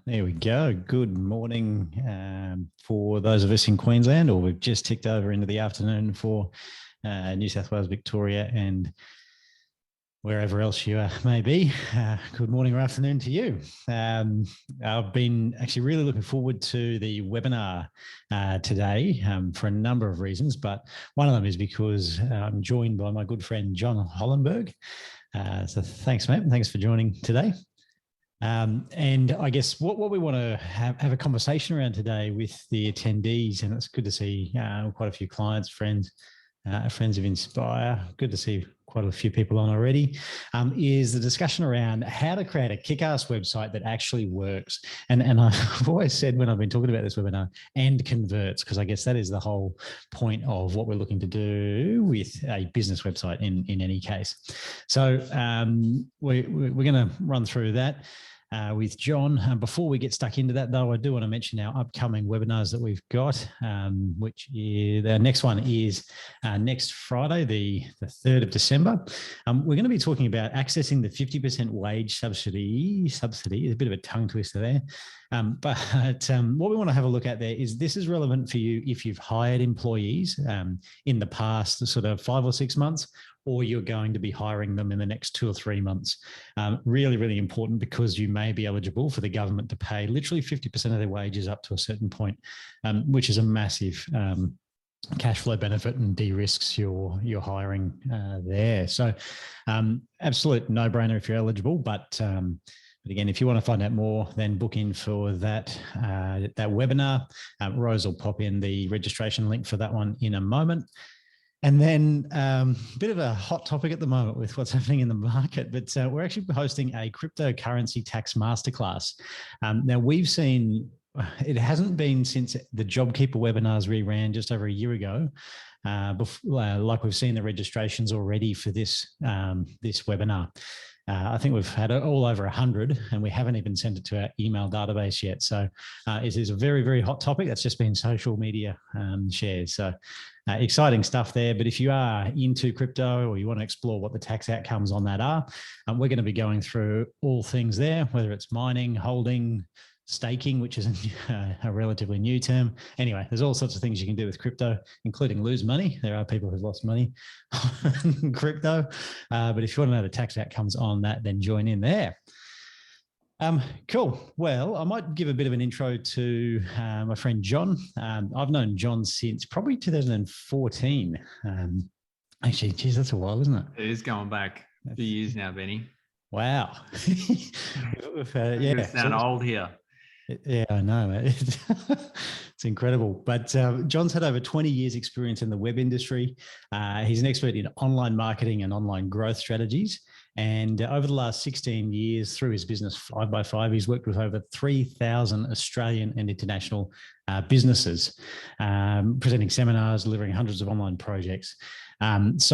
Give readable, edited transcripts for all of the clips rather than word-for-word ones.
There we go. Good morning for those of us in Queensland, or we've just ticked over into the afternoon for New South Wales, Victoria, and wherever else you may be. Good morning or afternoon to you. I've been actually really looking forward to the webinar today for a number of reasons, but one of them is because I'm joined by my good friend, John Hollenberg. So thanks, mate. Thanks for joining today. And I guess what we want to have a conversation around today with the attendees, and it's good to see quite a few clients, friends of Inspire, good to see quite a few people on already, is the discussion around how to create a kick-ass website that actually works. And I've always said when I've been talking about this webinar, and converts, because I guess that is the whole point of what we're looking to do with a business website in any case. So we're going to run through that with John. Before we get stuck into that, though, I do want to mention our upcoming webinars that we've got, which is, the next one is next Friday, the 3rd of December. We're going to be talking about accessing the 50% wage subsidy. A bit of a tongue twister there. But what we want to have a look at there is this is relevant for you if you've hired employees in the past sort of 5 or 6 months, or you're going to be hiring them in the next 2 or 3 months. Really, really important, because you may be eligible for the government to pay literally 50% of their wages up to a certain point, which is a massive cash flow benefit and de-risks your hiring there. So absolute no-brainer if you're eligible, but again, if you want to find out more, then book in for that webinar. Rose will pop in the registration link for that one in a moment. And then a bit of a hot topic at the moment with what's happening in the market, but we're actually hosting a cryptocurrency tax masterclass. Now, we've seen, it hasn't been since the JobKeeper webinars reran just over a year ago, like we've seen the registrations already for this webinar. I think we've had all over 100, and we haven't even sent it to our email database yet. So it is a very, very hot topic that's just been social media shared. So exciting stuff there. But if you are into crypto, or you want to explore what the tax outcomes on that are, we're going to be going through all things there, whether it's mining, holding, staking, which is a relatively new term. Anyway, there's all sorts of things you can do with crypto, including lose money. There are people who've lost money on crypto. But if you want to know the tax outcomes on that, then join in there. Cool. Well, I might give a bit of an intro to my friend John. I've known John since probably 2014. Actually, geez, that's a while, isn't it? It is going back a few years now, Benny. Wow. Yeah. Sound old here. Yeah, I know, mate. It's incredible. But John's had over 20 years experience in the web industry. He's an expert in online marketing and online growth strategies. And over the last 16 years, through his business 5x5, he's worked with over 3,000 Australian and international businesses, presenting seminars, delivering hundreds of online projects. John's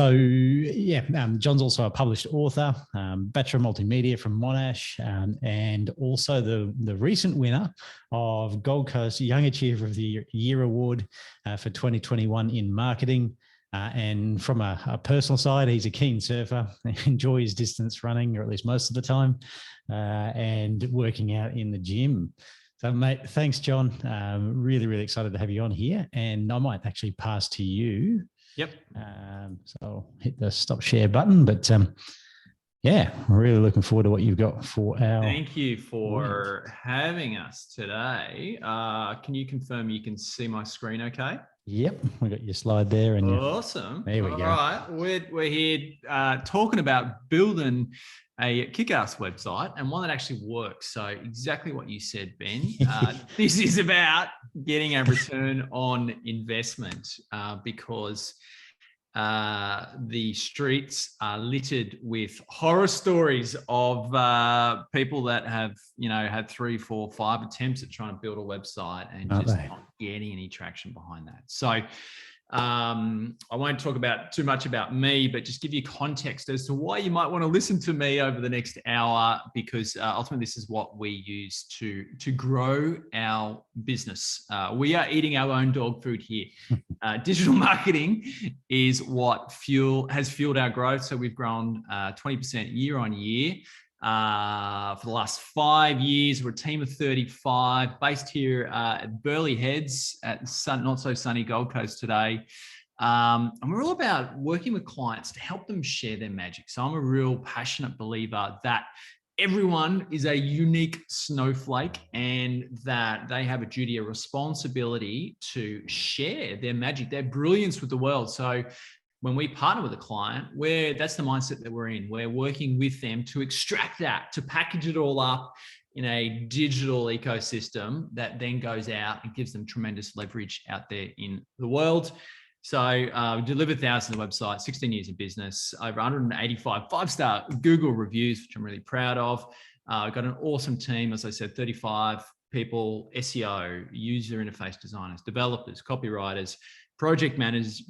also a published author, Bachelor of Multimedia from Monash, and also the recent winner of Gold Coast Young Achiever of the Year Award for 2021 in marketing. And from a personal side, he's a keen surfer, enjoys distance running, or at least most of the time, and working out in the gym. So, mate, thanks, John. Really, really excited to have you on here. And I might actually pass to you. Yep. So I'll hit the stop share button, but yeah, really looking forward to what you've got for our. Thank you for having us today. Can you confirm you can see my screen okay? Yep, we got your slide there. And awesome. There we go. All right, we're here talking about building a kick-ass website, and one that actually works. So exactly what you said, Ben. This is about getting a return on investment because the streets are littered with horror stories of people that have, had 3, 4, 5 attempts at trying to build a website and just not getting any traction behind that. So I won't talk too much about me, but just give you context as to why you might want to listen to me over the next hour, because ultimately this is what we use to grow our business. We are eating our own dog food here. Digital marketing is what has fueled our growth. So we've grown 20% year on year. for the last 5 years. We're a team of 35 based here at Burleigh Heads at not so sunny Gold Coast today. And we're all about working with clients to help them share their magic. So I'm a real passionate believer that everyone is a unique snowflake and that they have a duty, a responsibility to share their magic, their brilliance with the world. So when we partner with a client, that's the mindset that we're in. We're working with them to extract that, to package it all up in a digital ecosystem that then goes out and gives them tremendous leverage out there in the world. So we delivered thousands of websites, 16 years in business, over 185 five-star Google reviews, which I'm really proud of. We've got an awesome team, as I said, 35 people, SEO, user interface designers, developers, copywriters, project managers.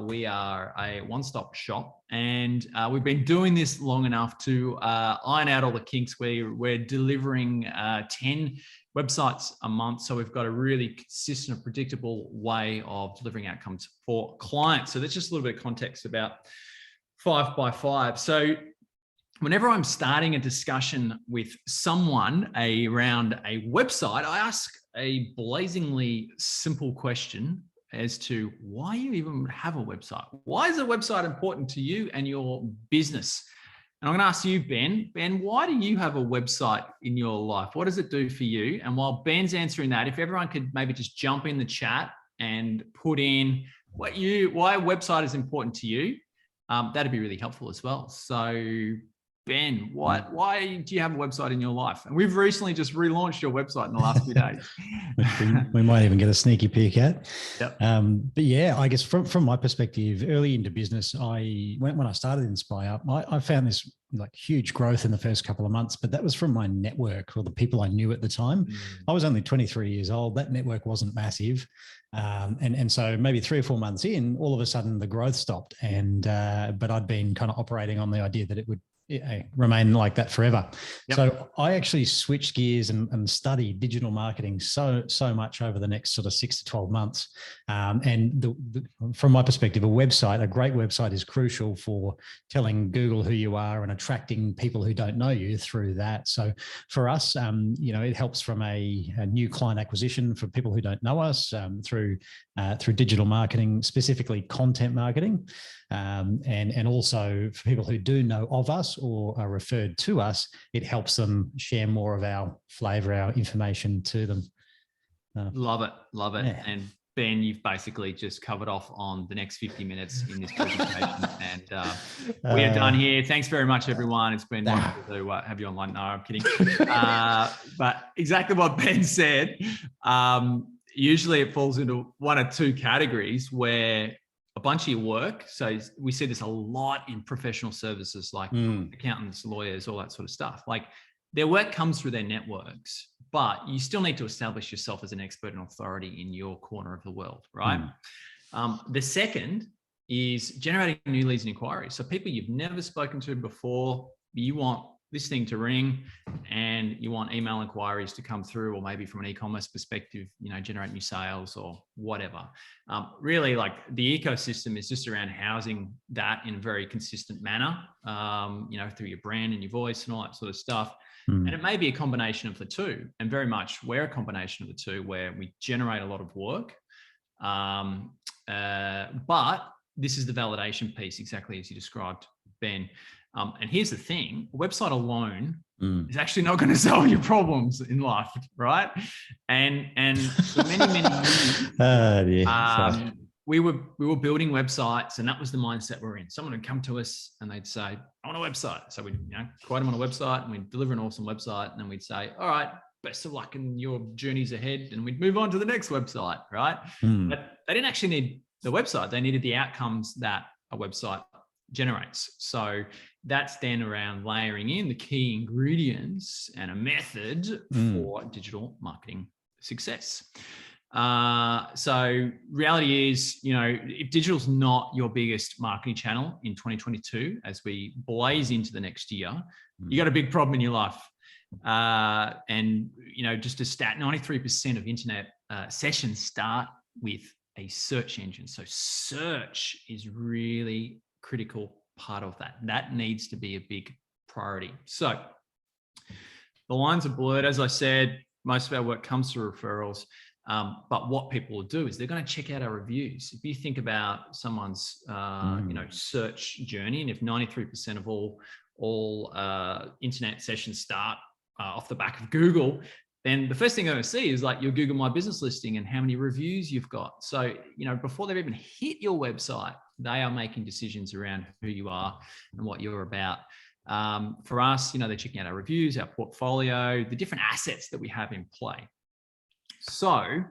We are a one-stop shop, and we've been doing this long enough to iron out all the kinks. We're delivering 10 websites a month, so we've got a really consistent and predictable way of delivering outcomes for clients. So that's just a little bit of context about 5x5. So whenever I'm starting a discussion with someone around a website, I ask a blazingly simple question as to why you even have a website. Why is a website important to you and your business? And I'm going to ask you, Ben. Ben, why do you have a website in your life? What does it do for you? And while Ben's answering that, if everyone could maybe just jump in the chat and put in why a website is important to you, that'd be really helpful as well. So Ben, why do you have a website in your life? And we've recently just relaunched your website in the last few days. Which we might even get a sneaky peek at. Yep. But yeah, I guess from my perspective, early into business, when I started Inspire, I found this like huge growth in the first couple of months, but that was from my network or the people I knew at the time. I was only 23 years old. That network wasn't massive. And so maybe 3 or 4 months in, all of a sudden the growth stopped. But I'd been kind of operating on the idea that it would remain like that forever. Yep. So I actually switched gears and studied digital marketing so much over the next sort of 6 to 12 months. And from my perspective, a great website is crucial for telling Google who you are and attracting people who don't know you through that. So for us, it helps from a new client acquisition for people who don't know us through digital marketing, specifically content marketing. And also for people who do know of us or are referred to us, it helps them share more of our flavor, our information to them. Love it. Yeah. And Ben, you've basically just covered off on the next 50 minutes in this presentation. And we are done here. Thanks very much, everyone. It's been wonderful to have you online. No, I'm kidding. But exactly what Ben said, usually it falls into one or two categories where a bunch of your work. So we see this a lot in professional services like accountants, lawyers, all that sort of stuff. Like their work comes through their networks, but you still need to establish yourself as an expert and authority in your corner of the world, right? The second is generating new leads and inquiries. So people you've never spoken to before, you want this thing to ring and you want email inquiries to come through, or maybe from an e-commerce perspective, generate new sales or whatever. Really, like the ecosystem is just around housing that in a very consistent manner, through your brand and your voice and all that sort of stuff. And it may be a combination of the two, and very much we're a combination of the two where we generate a lot of work. But this is the validation piece, exactly as you described, Ben. And here's the thing, a website alone is actually not going to solve your problems in life, right? And for many years, we were building websites, and that was the mindset we're in. Someone would come to us and they'd say, I want a website. So we'd quote them on a website and we'd deliver an awesome website. And then we'd say, all right, best of luck in your journeys ahead. And we'd move on to the next website, right? But they didn't actually need the website. They needed the outcomes that a website generates. So that's then around layering in the key ingredients and a method for digital marketing success. So reality is, if digital's not your biggest marketing channel in 2022, as we blaze into the next year, you got a big problem in your life. And just a stat, 93% of internet sessions start with a search engine. So search is really critical part of that. That needs to be a big priority. So the lines are blurred. As I said, most of our work comes through referrals. But what people will do is they're going to check out our reviews. If you think about someone's, search journey, and if 93% of all internet sessions start off the back of Google, then the first thing they're going to see is like your Google My Business listing and how many reviews you've got. So, before they've even hit your website, they are making decisions around who you are and what you're about. For us, they're checking out our reviews, our portfolio, the different assets that we have in play. So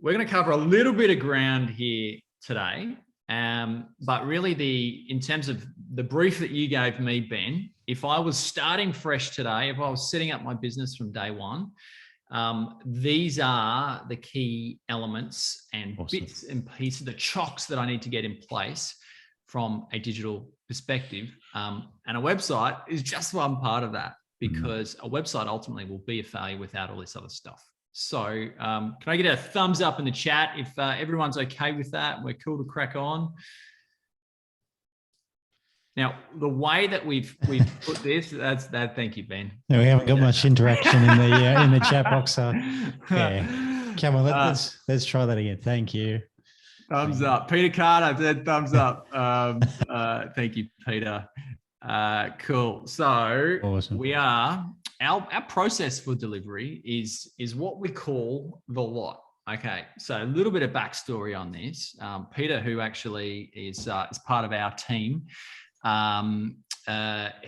we're going to cover a little bit of ground here today. But really in terms of the brief that you gave me, Ben, if I was starting fresh today, if I was setting up my business from day one, these are the key elements and bits and pieces, the chocks that I need to get in place from a digital perspective. And a website is just one part of that, because a website ultimately will be a failure without all this other stuff. So can I get a thumbs up in the chat if everyone's okay with that? We're cool to crack on. Now, the way that we've put this, that's that. Thank you, Ben. No, we haven't got much interaction in the chat box. Yeah, come on, let's try that again. Thank you. Thumbs up. Peter Carter said thumbs up. Thank you, Peter. Cool. So awesome. We are. Our process for delivery is what we call the lot. Okay, so a little bit of backstory on this. Peter, who actually is part of our team,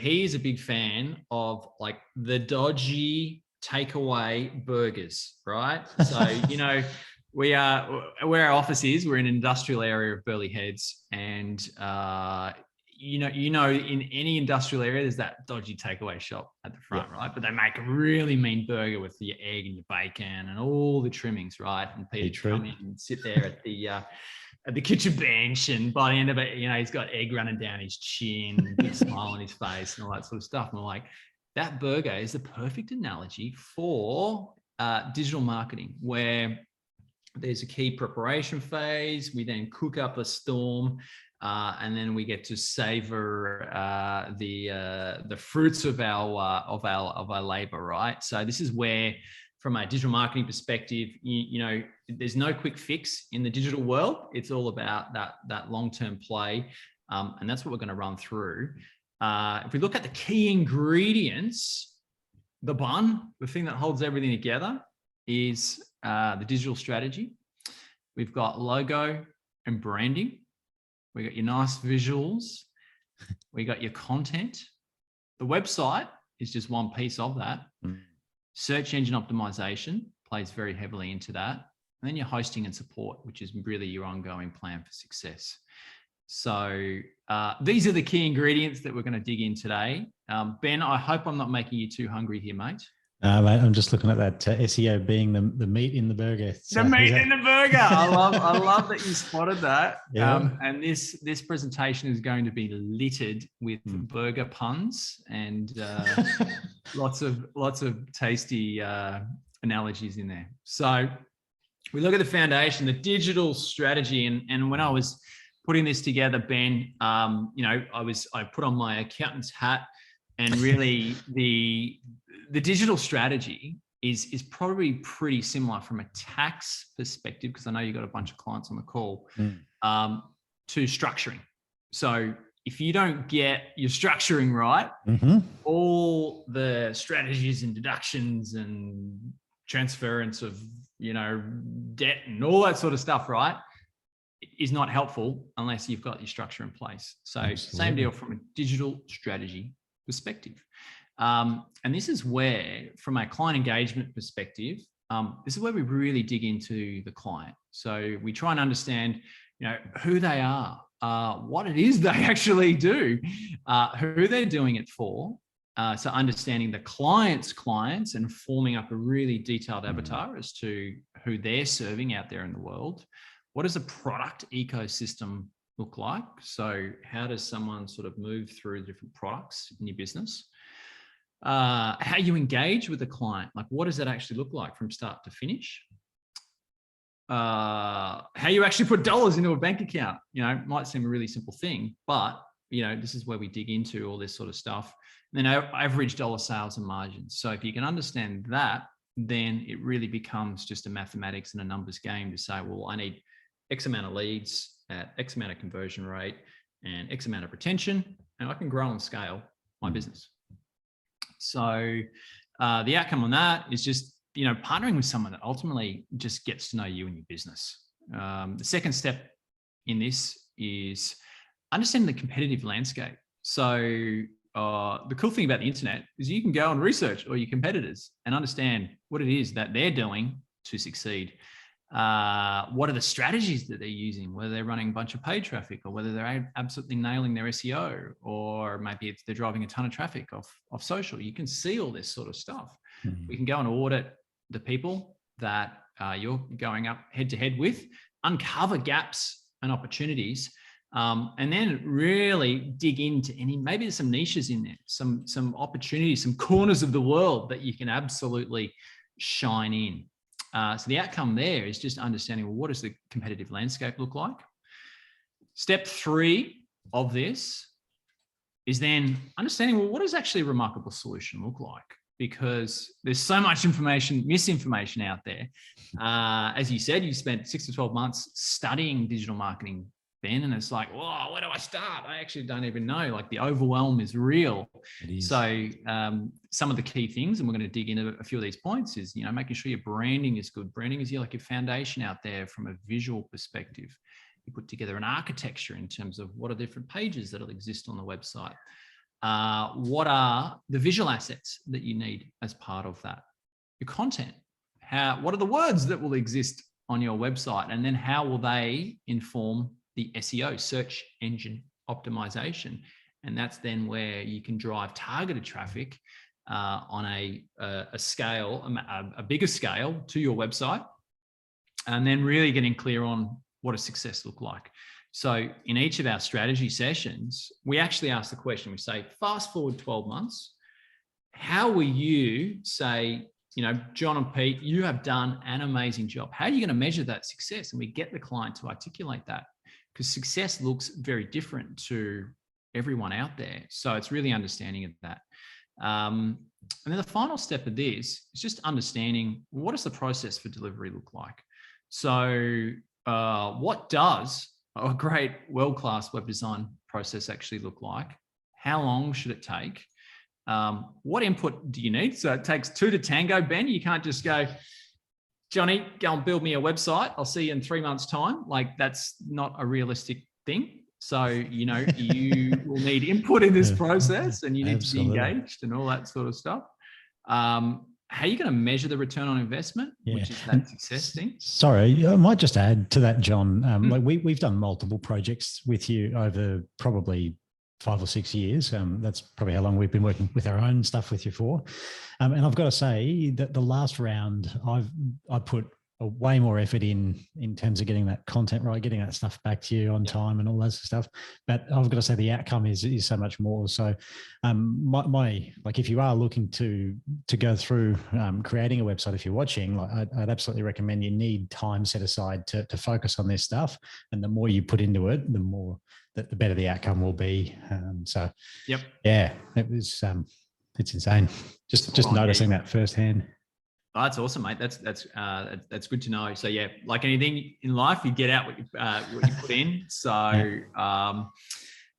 he is a big fan of like the dodgy takeaway burgers, right? So we are where our office is. We're in an industrial area of Burleigh Heads, and in any industrial area, there's that dodgy takeaway shop at the front, right? But they make a really mean burger with your egg and your bacon and all the trimmings, right? And Peter come in and sit there at the kitchen bench, and by the end of it, he's got egg running down his chin, big smile on his face, and all that sort of stuff. And we're like, that burger is the perfect analogy for digital marketing, where there's a key preparation phase. We then cook up a storm. And then we get to savor the fruits of our labor, right? So this is where, from a digital marketing perspective, there's no quick fix in the digital world. It's all about that long-term play, and that's what we're going to run through. If we look at the key ingredients, the bun, the thing that holds everything together, is the digital strategy. We've got logo and branding. We got your nice visuals. We got your content. The website is just one piece of that. Search engine optimization plays very heavily into that. And then your hosting and support, which is really your ongoing plan for success. So these are the key ingredients that we're going to dig in today. Ben, I hope I'm not making you too hungry here, mate. Mate, I'm just looking at that SEO being the meat in the burger. The meat in the burger. I love that you spotted that. Yeah. And this presentation is going to be littered with burger puns and lots of tasty analogies in there. So we look at the foundation, the digital strategy, and when I was putting this together, Ben, I put on my accountant's hat, and really the digital strategy is probably pretty similar from a tax perspective, because I know you've got a bunch of clients on the call, to structuring. So if you don't get your structuring right, all the strategies and deductions and transference of, debt and all that sort of stuff, right, is not helpful unless you've got your structure in place. So absolutely. Same deal from a digital strategy perspective. And this is where, from a client engagement perspective, this is where we really dig into the client. So we try and understand, who they are, what it is they actually do, who they're doing it for. So understanding the client's clients and forming up a really detailed avatar as to who they're serving out there in the world. What does a product ecosystem look like? So how does someone sort of move through different products in your business? How you engage with the client, like what does that actually look like from start to finish? How you actually put dollars into a bank account, might seem a really simple thing, but this is where we dig into all this sort of stuff. then average dollar sales and margins. So if you can understand that, then it really becomes just a mathematics and a numbers game to say, well, I need X amount of leads at X amount of conversion rate and X amount of retention, and I can grow and scale my business. So the outcome on that is just, partnering with someone that ultimately just gets to know you and your business. The second step in this is understanding the competitive landscape. So the cool thing about the internet is you can go and research all your competitors and understand what it is that they're doing to succeed. What are the strategies that they're using, whether they're running a bunch of paid traffic or whether they're absolutely nailing their SEO, or maybe they're driving a ton of traffic off social. You can see all this sort of stuff. We can go and audit the people that you're going up head to head with, uncover gaps and opportunities, and then really dig into maybe there's some niches in there, some opportunities, some corners of the world that you can absolutely shine in. So the outcome there is just understanding, well, what does the competitive landscape look like? Step 3 of this is then understanding, well, what does actually a remarkable solution look like? Because there's so much misinformation out there. As you said, you spent 6 to 12 months studying digital marketing, Ben, and it's like, whoa, where do I start? I actually don't even know. Like, the overwhelm is real. It is. So some of the key things, and we're going to dig into a few of these points, is, making sure your branding is good. Branding is your foundation out there from a visual perspective. You put together an architecture in terms of what are different pages that'll exist on the website. What are the visual assets that you need as part of that? Your content. What are the words that will exist on your website? And then how will they inform the SEO, search engine optimization? And that's then where you can drive targeted traffic on a scale, a bigger scale to your website, and then really getting clear on what does success look like. So in each of our strategy sessions, we actually ask the question, we say, fast forward 12 months, how will you say, John and Pete, you have done an amazing job. How are you going to measure that success? And we get the client to articulate that, because success looks very different to everyone out there. So it's really understanding of that. And then the final step of this is just understanding, what does the process for delivery look like? So what does a great world-class web design process actually look like? How long should it take? What input do you need? So it takes 2 to tango, Ben. You can't just go, Johnny, go and build me a website. I'll see you in 3 months' time. Like, that's not a realistic thing. So, you will need input in this process, and you need to be engaged and all that sort of stuff. How are you going to measure the return on investment, which is that success thing? Sorry, I might just add to that, John. Like we've done multiple projects with you over probably 5 or 6 years. That's probably how long we've been working with our own stuff with you for. And I've got to say that the last round, I put way more effort in terms of getting that content right, getting that stuff back to you on time and all that stuff. But I've got to say the outcome is so much more. So like, if you are looking to go through creating a website, if you're watching, like, I'd absolutely recommend you need time set aside to focus on this stuff. And the more you put into it, the better the outcome will be. Yeah, it was, it's insane. Just noticing that firsthand. Oh, that's awesome, mate. That's good to know. So yeah, like anything in life, you get out what you put in. So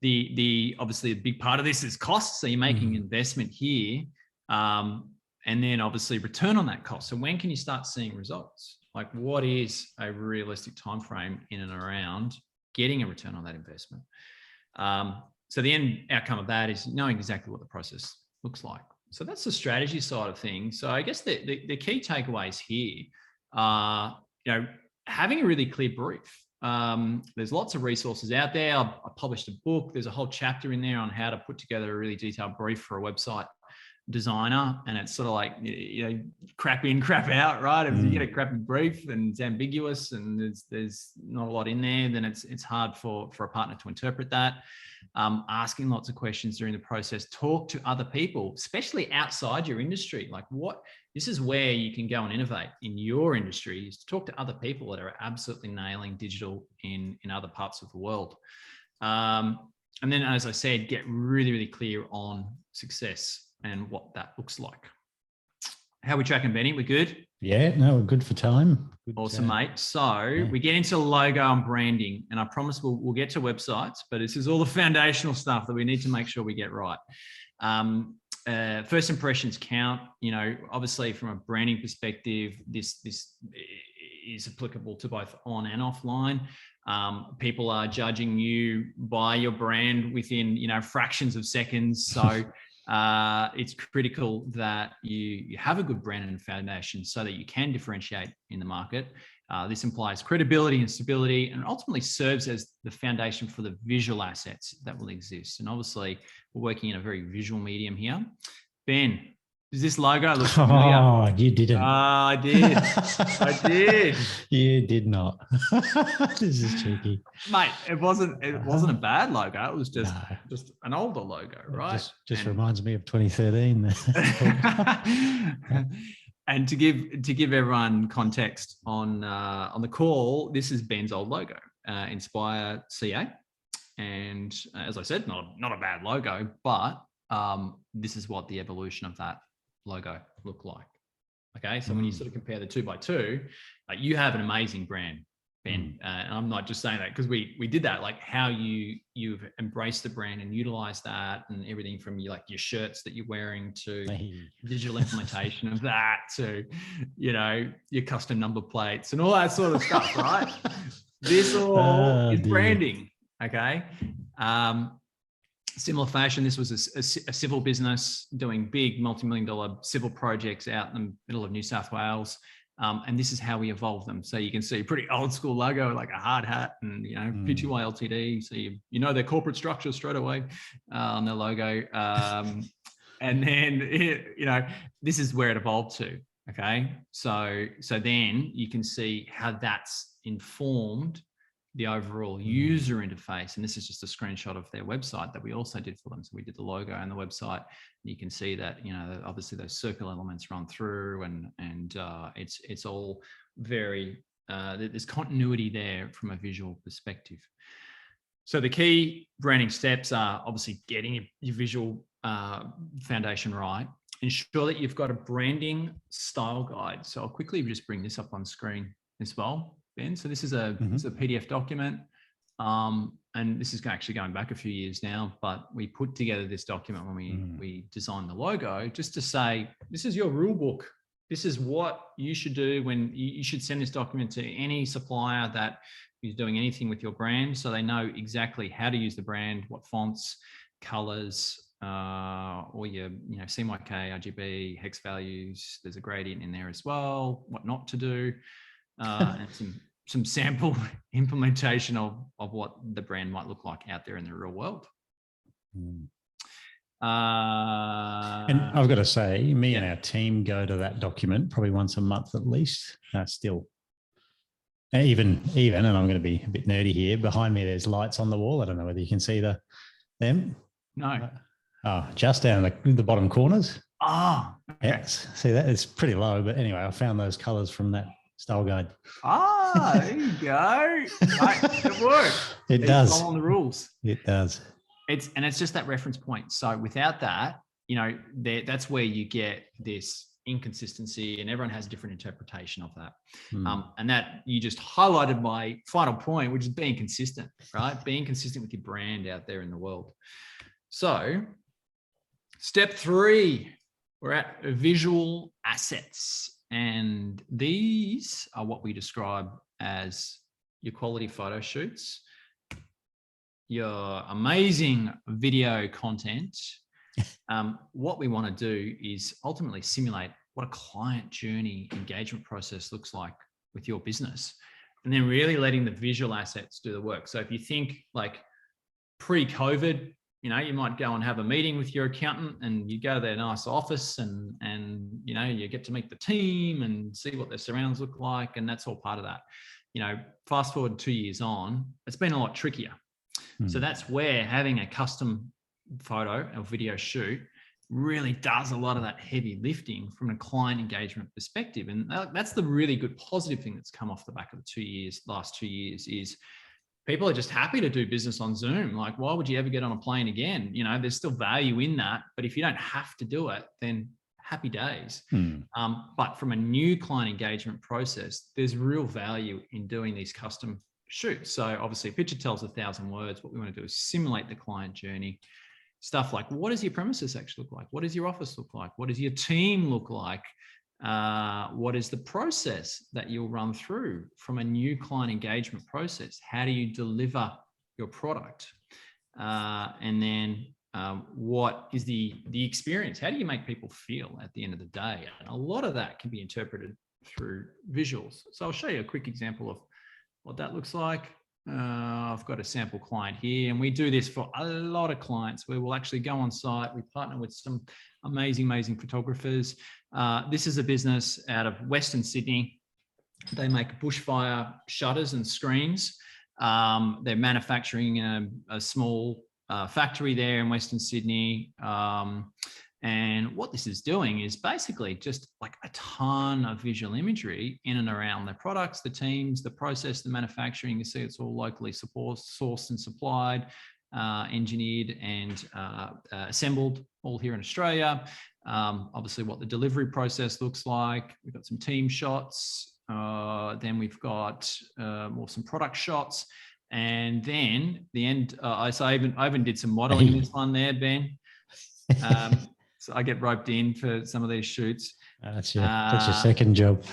the obviously a big part of this is cost. So you're making investment here, and then obviously return on that cost. So when can you start seeing results? Like, what is a realistic time frame in and around getting a return on that investment? So the end outcome of that is knowing exactly what the process looks like. So that's the strategy side of things. So I guess the key takeaways here are, having a really clear brief. There's lots of resources out there. I published a book. There's a whole chapter in there on how to put together a really detailed brief for a website designer. And it's sort of like, crap in, crap out, right? If you get a crappy brief and it's ambiguous and there's not a lot in there, then it's hard for a partner to interpret that. Asking lots of questions during the process. Talk to other people, especially outside your industry. Like, this is where you can go and innovate in your industry, is to talk to other people that are absolutely nailing digital in other parts of the world. And then, as I said, get really, really clear on success and what that looks like. How are we tracking, Benny? We're good? Yeah, no, we're good for time. Good, Awesome, mate. So we get into logo and branding, and I promise we'll get to websites, but this is all the foundational stuff that we need to make sure we get right. First impressions count. Obviously from a branding perspective, this is applicable to both on and offline. People are judging you by your brand within fractions of seconds. So it's critical that you have a good brand and foundation so that you can differentiate in the market. This implies credibility and stability, and ultimately serves as the foundation for the visual assets that will exist. And obviously, we're working in a very visual medium here. Ben, does this logo look familiar? Oh, you didn't. I did. I did. You did not. This is cheeky, mate. It wasn't a bad logo. It was just an older logo, right? Just reminds me of 2013. And to give everyone context on the call, this is Ben's old logo, Inspire CA, and as I said, not a bad logo, but this is what the evolution of that logo looked like. Okay, so when you sort of compare the 2x2, you have an amazing brand, Ben, and I'm not just saying that because we did that. Like how you've embraced the brand and utilized that, and everything from your shirts that you're wearing to digital implementation of that to your custom number plates and all that sort of stuff, right? This all is branding. Okay. Similar fashion, this was a civil business doing big multi-million-dollar civil projects out in the middle of New South Wales. And this is how we evolve them. So you can see pretty old school logo, like a hard hat and, PTY Ltd. So their corporate structure straight away on their logo. And then, this is where it evolved to. Okay. So then you can see how that's informed the overall user interface. And this is just a screenshot of their website that we also did for them. So we did the logo and the website. You can see that, obviously those circle elements run through and it's all very, there's continuity there from a visual perspective. So the key branding steps are obviously getting your visual foundation right. Ensure that you've got a branding style guide. So I'll quickly just bring this up on screen as well, Ben. So this is a PDF document, and this is actually going back a few years now, but we put together this document when we designed the logo, just to say, this is your rule book. This is what you should do when you should send this document to any supplier that is doing anything with your brand, so they know exactly how to use the brand, what fonts, colors, or your CMYK, RGB, hex values. There's a gradient in there as well, what not to do. And some sample implementation of what the brand might look like out there in the real world. And I've got to say, me and our team go to that document probably once a month at least. Still, even, and I'm going to be a bit nerdy here. Behind me, there's lights on the wall. I don't know whether you can see them. No. Just down the bottom corners. Okay. Yes. See that? It's pretty low, but anyway, I found those colors from that style guide. There you go. It works. It does. Following the rules. It does. It's just that reference point. So without that, that's where you get this inconsistency, and everyone has a different interpretation of that. And that you just highlighted my final point, which is being consistent, right? Being consistent with your brand out there in the world. So step 3, we're at visual assets. And these are what we describe as your quality photo shoots, your amazing video content. What we want to do is ultimately simulate what a client journey engagement process looks like with your business, and then really letting the visual assets do the work. So if you think like pre-COVID, you might go and have a meeting with your accountant, and you go to their nice office and you get to meet the team and see what their surrounds look like. And that's all part of that. Fast forward 2 years on, it's been a lot trickier. So that's where having a custom photo or video shoot really does a lot of that heavy lifting from a client engagement perspective. And that's the really good positive thing that's come off the back of the last 2 years is people are just happy to do business on Zoom. Like, why would you ever get on a plane again? You know, there's still value in that, but if you don't have to do it, then happy days. But from a new client engagement process, there's real value in doing these custom shoots. So obviously a picture tells 1,000 words. What we want to do is simulate the client journey. Stuff like, what does your premises actually look like? What does your office look like? What does your team look like? What is the process that you'll run through from a new client engagement process? How do you deliver your product? And then what is the experience? How do you make people feel at the end of the day? And a lot of that can be interpreted through visuals. So I'll show you a quick example of what that looks like. I've got a sample client here, and we do this for a lot of clients where we'll actually go on site. We partner with some amazing photographers. This is a business out of Western Sydney. They make bushfire shutters and screens. They're manufacturing a small factory there in Western Sydney. And what this is doing is basically just like a ton of visual imagery in and around the products, the teams, the process, the manufacturing. You see it's all locally sourced and supplied, engineered and assembled all here in Australia. Obviously what the delivery process looks like. We've got some team shots. Then we've got some product shots. And then the end, I even did some modeling in this one there, Ben. So I get roped in for some of these shoots. That's your second job.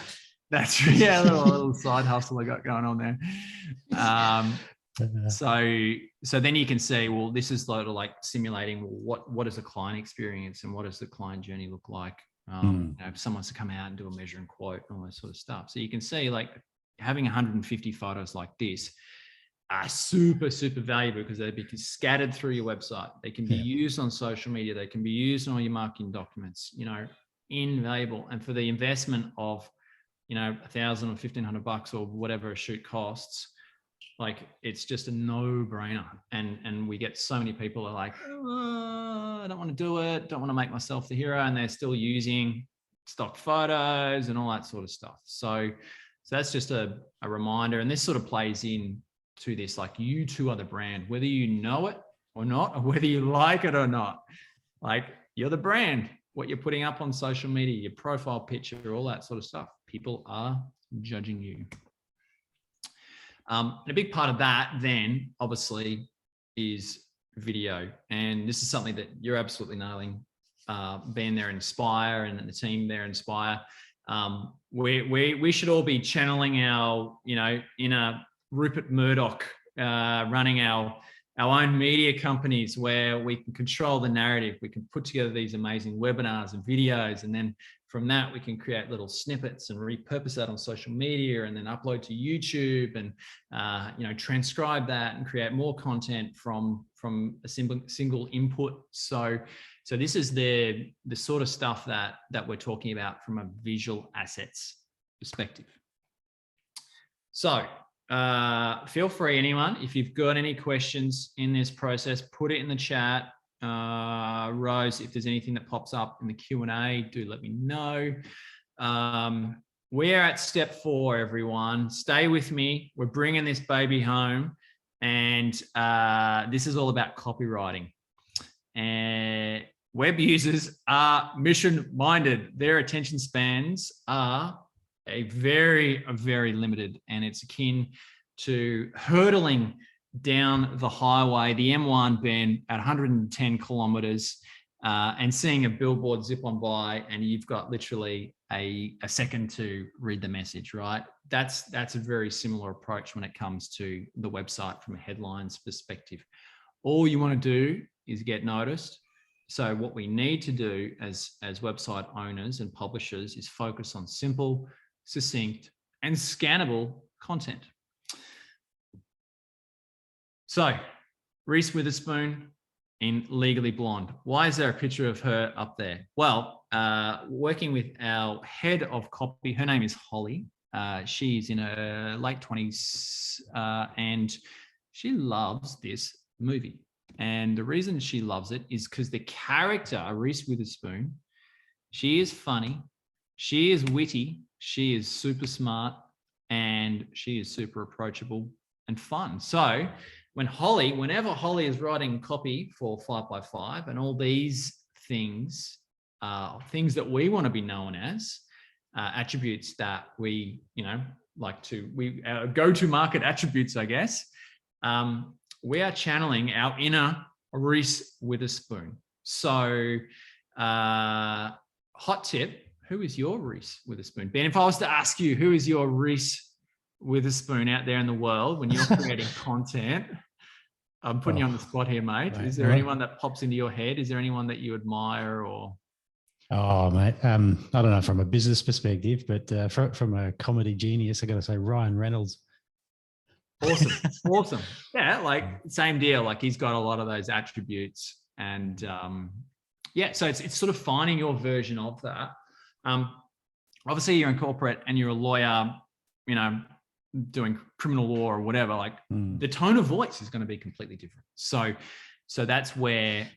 That's a little side hustle I got going on there. So then you can see, well, this is sort of like simulating what is a client experience and what does the client journey look like? You know, if someone's to come out and do a measure and quote and all that sort of stuff. So you can see like having 150 photos like this are super valuable because they'll be scattered through your website. They can be used on social media. They can be used on all your marketing documents, you know, invaluable. And for the investment of, you know, $1,000 or $1,500 or whatever a shoot costs, like it's just a no-brainer. And we get so many people are like, I don't want to do it. Don't want to make myself the hero. And they're still using stock photos and all that sort of stuff. So that's just a reminder. And this sort of plays in to this, like you two are the brand, whether you know it or not, or whether you like it or not, like you're the brand, what you're putting up on social media, your profile picture, all that sort of stuff. People are judging you. And a big part of that then obviously is video. And this is something that you're absolutely nailing, being there, Inspire, and the team there, Inspire. We should all be channeling our, you know, inner Rupert Murdoch, running our own media companies where we can control the narrative. We can put together these amazing webinars and videos. And then from that, we can create little snippets and repurpose that on social media and then upload to YouTube and, you know, transcribe that and create more content from a single input. So this is the sort of stuff that we're talking about from a visual assets perspective. So, feel free, anyone, if you've got any questions in this process, put it in the chat. Rose, if there's anything that pops up in the Q&A, do let me know. We're at step 4, everyone. Stay with me. We're bringing this baby home. And this is all about copywriting. And web users are mission-minded. Their attention spans are very limited, and it's akin to hurtling down the highway, the M1, Ben, at 110 kilometers, and seeing a billboard zip on by, and you've got literally a second to read the message, right? That's a very similar approach when it comes to the website from a headlines perspective. All you want to do is get noticed. So what we need to do as website owners and publishers is focus on simple, succinct, and scannable content. So, Reese Witherspoon in Legally Blonde. Why is there a picture of her up there? Well, working with our head of copy, her name is Holly. She's in her late 20s and she loves this movie. And the reason she loves it is because the character, Reese Witherspoon, she is funny, she is witty, she is super smart, and she is super approachable. and fun. So whenever Holly is writing copy for 5x5 and all these things, things that we want to be known as, attributes that we, go to market attributes, I guess, we are channeling our inner Reese Witherspoon. So, hot tip, who is your Reese Witherspoon? Ben, if I was to ask you, who is your Reese Witherspoon out there in the world when you're creating content? I'm putting you on the spot here, mate. Is there anyone that pops into your head? Is there anyone that you admire or? Oh, mate. I don't know from a business perspective, but from a comedy genius, I got to say Ryan Reynolds. Awesome. Yeah, like same deal. Like he's got a lot of those attributes, and so it's sort of finding your version of that. Obviously, you're in corporate and you're a lawyer, doing criminal law or whatever. Like the tone of voice is going to be completely different. So that's where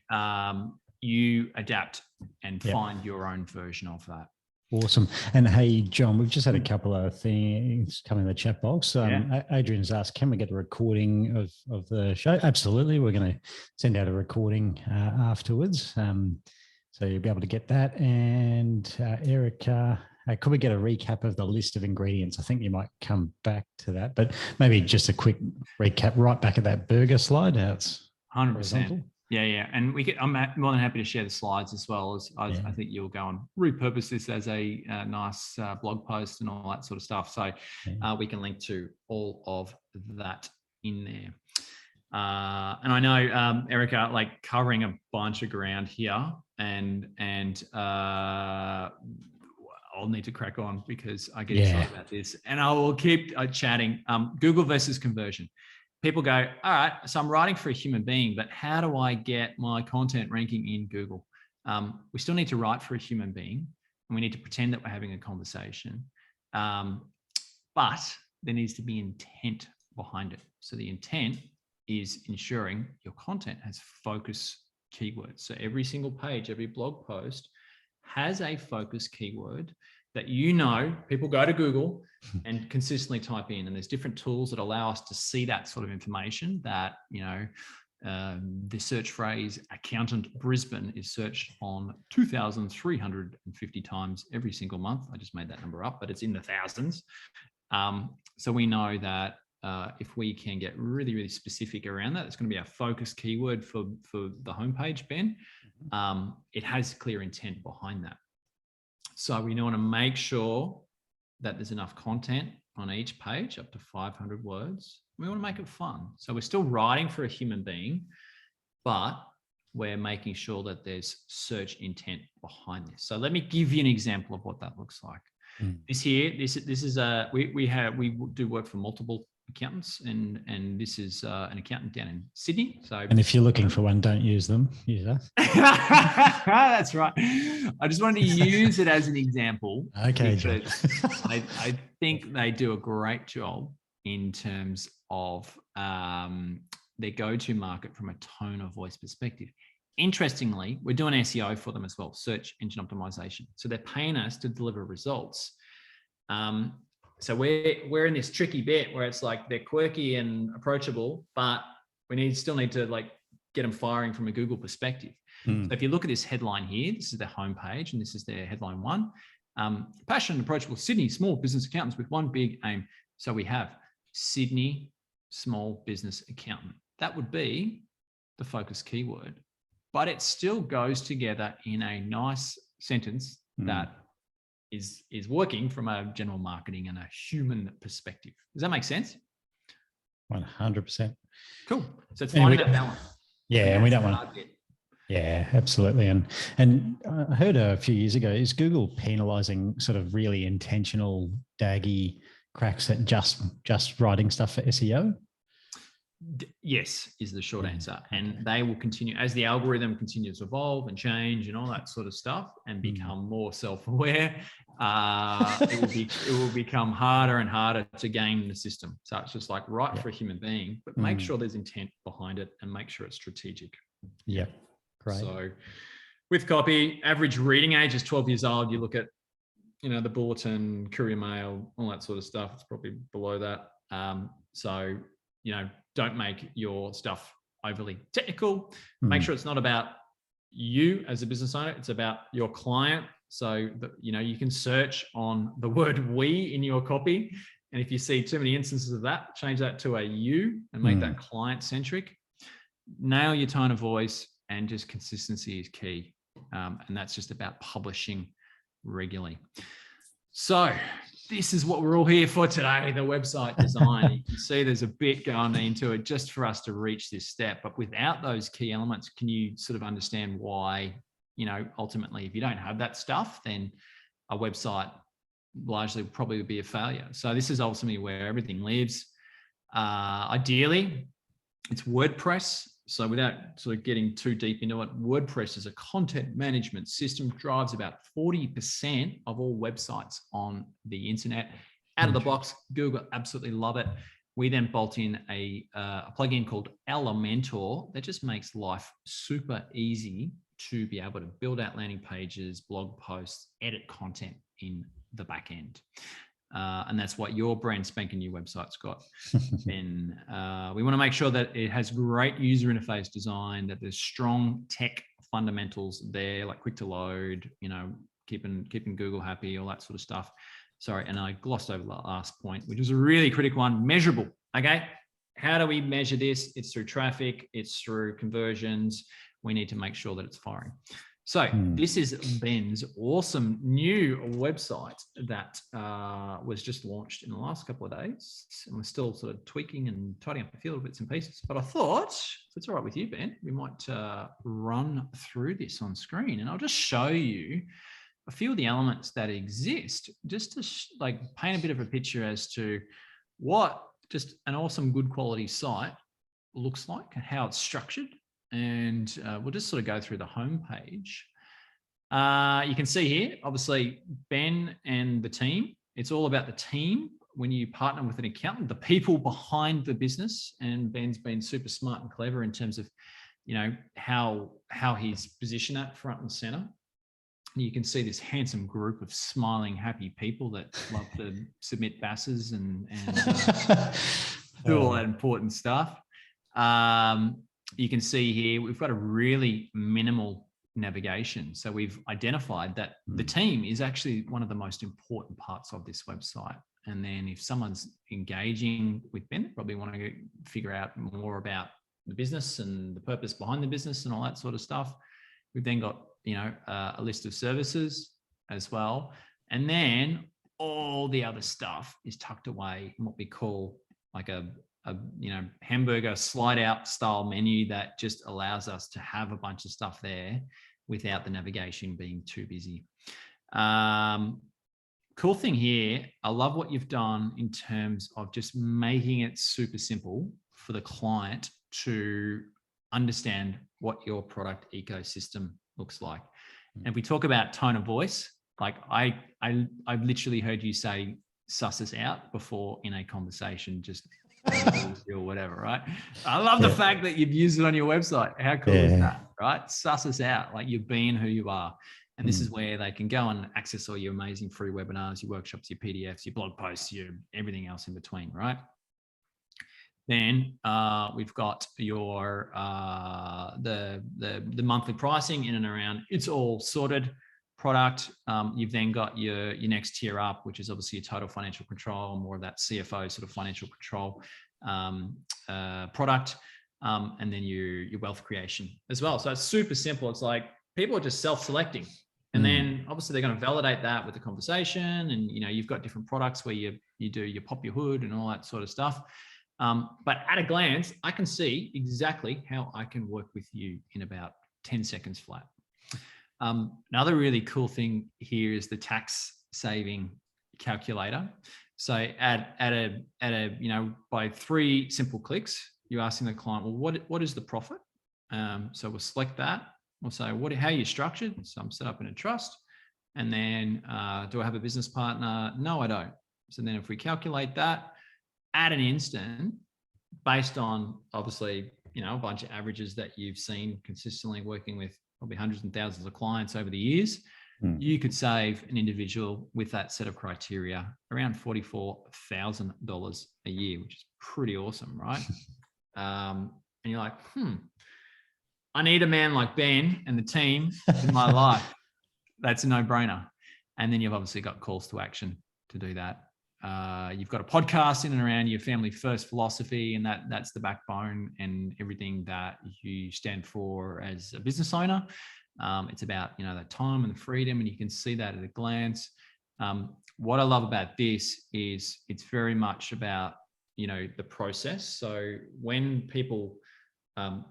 you adapt and find your own version of that. Awesome. And hey, John, we've just had a couple of things come in the chat box. Adrian's asked, can we get a recording of the show? Absolutely. We're going to send out a recording afterwards. So you'll be able to get that. And Eric, could we get a recap of the list of ingredients? I think you might come back to that, but maybe just a quick recap right back at that burger slide. Now it's 100%. Yeah. And I'm more than happy to share the slides as well as I think you'll go and repurpose this as a nice blog post and all that sort of stuff. So we can link to all of that in there. And I know, Erica, like covering a bunch of ground here and I'll need to crack on because I get excited about this and I will keep chatting. Google versus conversion. People go, all right, so I'm writing for a human being, but how do I get my content ranking in Google? We still need to write for a human being and we need to pretend that we're having a conversation. But there needs to be intent behind it. So the intent is ensuring your content has focus keywords. So every single page, every blog post has a focus keyword that people go to Google and consistently type in. And there's different tools that allow us to see that sort of information that, the search phrase accountant Brisbane is searched on 2,350 times every single month. I just made that number up, but it's in the thousands. So we know that if we can get really, really specific around that, it's going to be our focus keyword for the homepage, Ben. It has clear intent behind that. So we want to make sure that there's enough content on each page, up to 500 words. We want to make it fun. So we're still writing for a human being, but we're making sure that there's search intent behind this. So let me give you an example of what that looks like. This is we do work for multiple accountants, and this is an accountant down in Sydney. So, and if you're looking for one, don't use them. Use us. That's right. I just wanted to use it as an example. Okay, I think they do a great job in terms of their go-to market from a tone of voice perspective. Interestingly, we're doing SEO for them as well, search engine optimization. So they're paying us to deliver results. So we're in this tricky bit where it's like they're quirky and approachable, but we still need to like get them firing from a Google perspective. So if you look at this headline here, this is their homepage and this is their headline one. Passionate and approachable Sydney small business accountants with one big aim. So we have Sydney small business accountant. That would be the focus keyword, but it still goes together in a nice sentence that is working from a general marketing and a human perspective. Does that make sense? 100%. Cool. So it's finding that balance. Yeah, and we don't want to. Yeah, absolutely. And I heard a few years ago, is Google penalizing sort of really intentional daggy cracks at just writing stuff for SEO? Yes, is the short answer. And they will continue as the algorithm continues to evolve and change and all that sort of stuff and become more self-aware. It will become harder and harder to game the system. So it's just like write for a human being, but make sure there's intent behind it and make sure it's strategic. Yeah, great. So with copy, average reading age is 12 years old. You look at, the Bulletin, Courier Mail, all that sort of stuff. It's probably below that. So don't make your stuff overly technical. Make sure it's not about you as a business owner. It's about your client. So that, you can search on the word we in your copy. And if you see too many instances of that, change that to a you and make that client centric. Nail your tone of voice, and just consistency is key. And that's just about publishing regularly. So this is what we're all here for today, the website design. You can see there's a bit going into it just for us to reach this step. But without those key elements, can you sort of understand why, ultimately, if you don't have that stuff, then a website largely probably would be a failure. So this is ultimately where everything lives. Ideally, it's WordPress. So without sort of getting too deep into it, WordPress is a content management system, drives about 40% of all websites on the internet. Out of the box, Google absolutely love it. We then bolt in a plugin called Elementor that just makes life super easy to be able to build out landing pages, blog posts, edit content in the back end. And that's what your brand spanking new website's got. Then we want to make sure that it has great user interface design, that there's strong tech fundamentals there, like quick to load, keeping Google happy, all that sort of stuff. Sorry, and I glossed over the last point, which is a really critical one, measurable. Okay, how do we measure this? It's through traffic, it's through conversions. We need to make sure that it's firing. So this is Ben's awesome new website that was just launched in the last couple of days. And we're still sort of tweaking and tidying up a few little bits and pieces. But I thought, if it's all right with you, Ben, we might run through this on screen. And I'll just show you a few of the elements that exist, just to paint a bit of a picture as to what just an awesome, good quality site looks like and how it's structured. And we'll just sort of go through the homepage. You can see here, obviously, Ben and the team. It's all about the team. When you partner with an accountant, the people behind the business, and Ben's been super smart and clever in terms of, how he's positioned that front and center. You can see this handsome group of smiling, happy people that love to submit BASs and do all that important stuff. You can see here, we've got a really minimal navigation. So we've identified that the team is actually one of the most important parts of this website. And then if someone's engaging with Ben, probably want to figure out more about the business and the purpose behind the business and all that sort of stuff. We've then got, a list of services as well. And then all the other stuff is tucked away in what we call like a hamburger slide out style menu that just allows us to have a bunch of stuff there without the navigation being too busy. Cool thing here, I love what you've done in terms of just making it super simple for the client to understand what your product ecosystem looks like. And if we talk about tone of voice, like I've literally heard you say suss us out before in a conversation, just or whatever, right? I love the fact that you've used it on your website. How cool is that, right? Suss us out, like you're being who you are. And this is where they can go and access all your amazing free webinars, your workshops, your PDFs, your blog posts, your everything else in between, right? Then we've got your the monthly pricing in and around. It's all sorted product. You've then got your next tier up, which is obviously your total financial control, more of that CFO sort of financial control product, and then your wealth creation as well. So it's super simple. It's like people are just self-selecting, and then obviously they're going to validate that with the conversation. And you've got different products where you pop your hood and all that sort of stuff. But at a glance, I can see exactly how I can work with you in about 10 seconds flat. Another really cool thing here is the tax saving calculator. So by 3 simple clicks, you're asking the client, well, what is the profit? So we'll select that. We'll say, how are you structured? So I'm set up in a trust. And then do I have a business partner? No, I don't. So then if we calculate that at an instant, based on obviously, a bunch of averages that you've seen consistently working with probably hundreds and thousands of clients over the years, you could save an individual with that set of criteria around $44,000 a year, which is pretty awesome, right? And you're like, I need a man like Ben and the team in my life. That's a no-brainer. And then you've obviously got calls to action to do that. You've got a podcast in and around your family first philosophy, and that's the backbone and everything that you stand for as a business owner. It's about, that time and the freedom, and you can see that at a glance. What I love about this is it's very much about, the process. So when people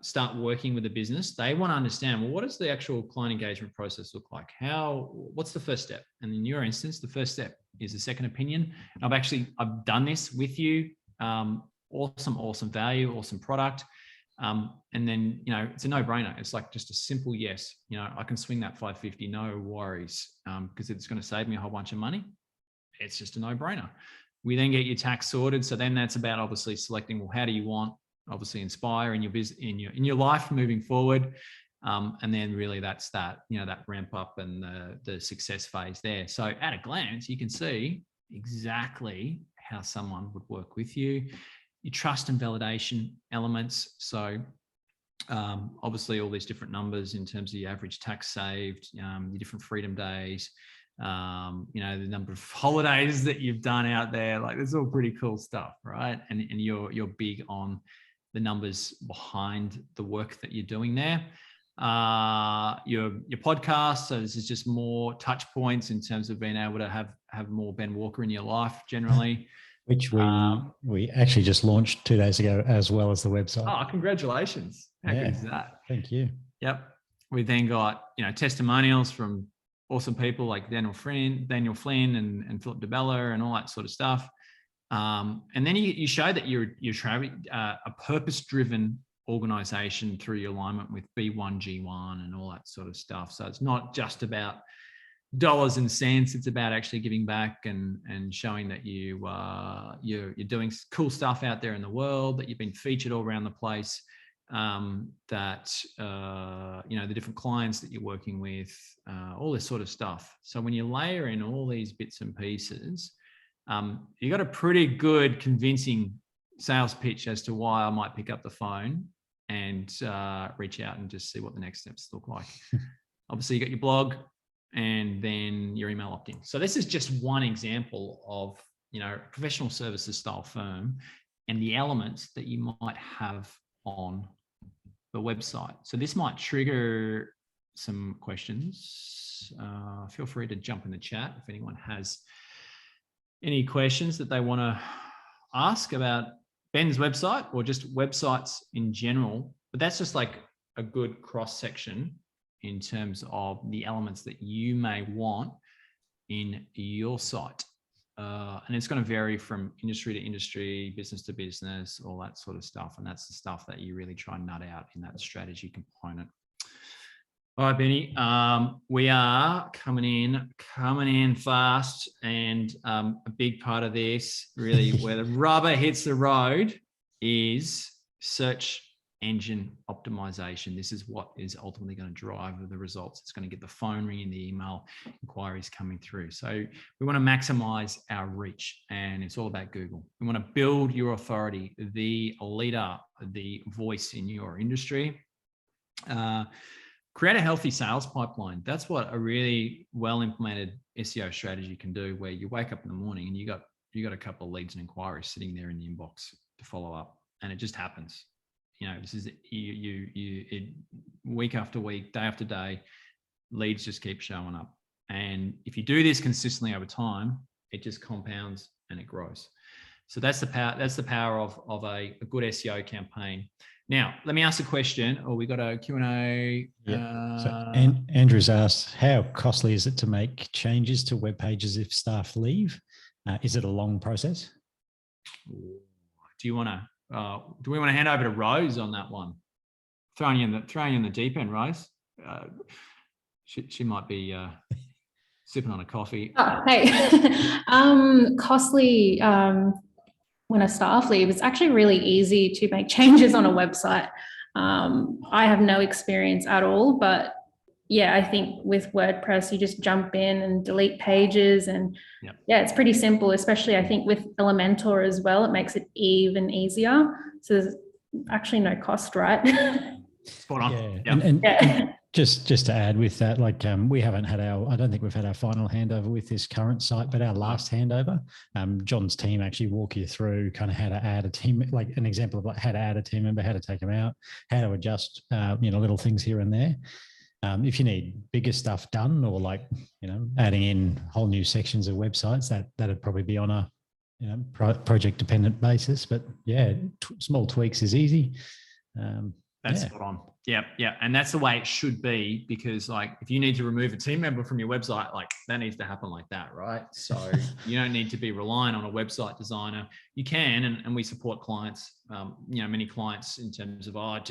start working with a business, they want to understand, well, what does the actual client engagement process look like? What's the first step? And in your instance, the first step is a second opinion. I've done this with you. Awesome value, awesome product. And then, it's a no-brainer. It's like just a simple yes. I can swing that 550, no worries, because it's going to save me a whole bunch of money. It's just a no-brainer. We then get your tax sorted. So then that's about obviously selecting, well, how do you want, obviously, Inspire in your business, in your life moving forward. And then really that's that, that ramp up and the success phase there. So at a glance, you can see exactly how someone would work with you. Your trust and validation elements. So obviously all these different numbers in terms of your average tax saved, your different freedom days, the number of holidays that you've done out there. Like, it's all pretty cool stuff, right? And you're big on the numbers behind the work that you're doing there. Your podcast. So this is just more touch points in terms of being able to have more Ben Walker in your life generally. Which we actually just launched 2 days ago, as well as the website. Oh, congratulations. How good is that? Thank you. Yep. We then got, testimonials from awesome people like Daniel Flynn and Philip DeBella and all that sort of stuff. And then you show that you're a purpose-driven organization through your alignment with B1G1 and all that sort of stuff. So it's not just about dollars and cents. It's about actually giving back and showing that you're doing cool stuff out there in the world, that you've been featured all around the place, that the different clients that you're working with, all this sort of stuff. So when you layer in all these bits and pieces, you got a pretty good convincing sales pitch as to why I might pick up the phone and reach out and just see what the next steps look like. Obviously, you got your blog and then your email opt-in. So this is just one example of, professional services style firm and the elements that you might have on the website. So this might trigger some questions. Feel free to jump in the chat if anyone has any questions that they want to ask about Ben's website or just websites in general. But that's just like a good cross section in terms of the elements that you may want in your site. And it's going to vary from industry to industry, business to business, all that sort of stuff. And that's the stuff that you really try and nut out in that strategy component. All right, Benny, we are coming in fast, and a big part of this, really, where the rubber hits the road, is search engine optimization. This is what is ultimately going to drive the results. It's going to get the phone ringing, the email inquiries coming through. So we want to maximize our reach, and it's all about Google. We want to build your authority, the leader, the voice in your industry. Create a healthy sales pipeline. That's what a really well implemented SEO strategy can do, where you wake up in the morning and you got a couple of leads and inquiries sitting there in the inbox to follow up, and it just happens. This is week after week, day after day, leads just keep showing up. And if you do this consistently over time, it just compounds and it grows. So that's the power. That's the power of a good SEO campaign. Now, let me ask a question. Oh, we got a Q&A. Yeah. So Andrew's asked, how costly is it to make changes to web pages if staff leave? Is it a long process? Do we want to hand over to Rose on that one? Throwing you in the deep end, Rose. She might be sipping on a coffee. Oh, hey. Costly when a staff leaves. It's actually really easy to make changes on a website. I have no experience at all, but yeah, I think with WordPress, you just jump in and delete pages, and Yep. yeah, it's pretty simple, especially I think with Elementor as well. It makes it even easier. So there's actually no cost, right? Spot on. Yeah, Yep. and just to add with that, like we haven't had I don't think we've had our final handover with this current site, but our last handover, John's team actually walk you through kind of how to add a team, like an example of like how to add a team member, how to take them out, how to adjust, little things here and there. If you need bigger stuff done, or like, adding in whole new sections of websites, that'd probably be on a, project dependent basis. But yeah, small tweaks is easy. That's spot on. Yeah. And that's the way it should be, because like if you need to remove a team member from your website, like that needs to happen like that, right? So you don't need to be relying on a website designer. You can, and we support clients, many clients in terms of, I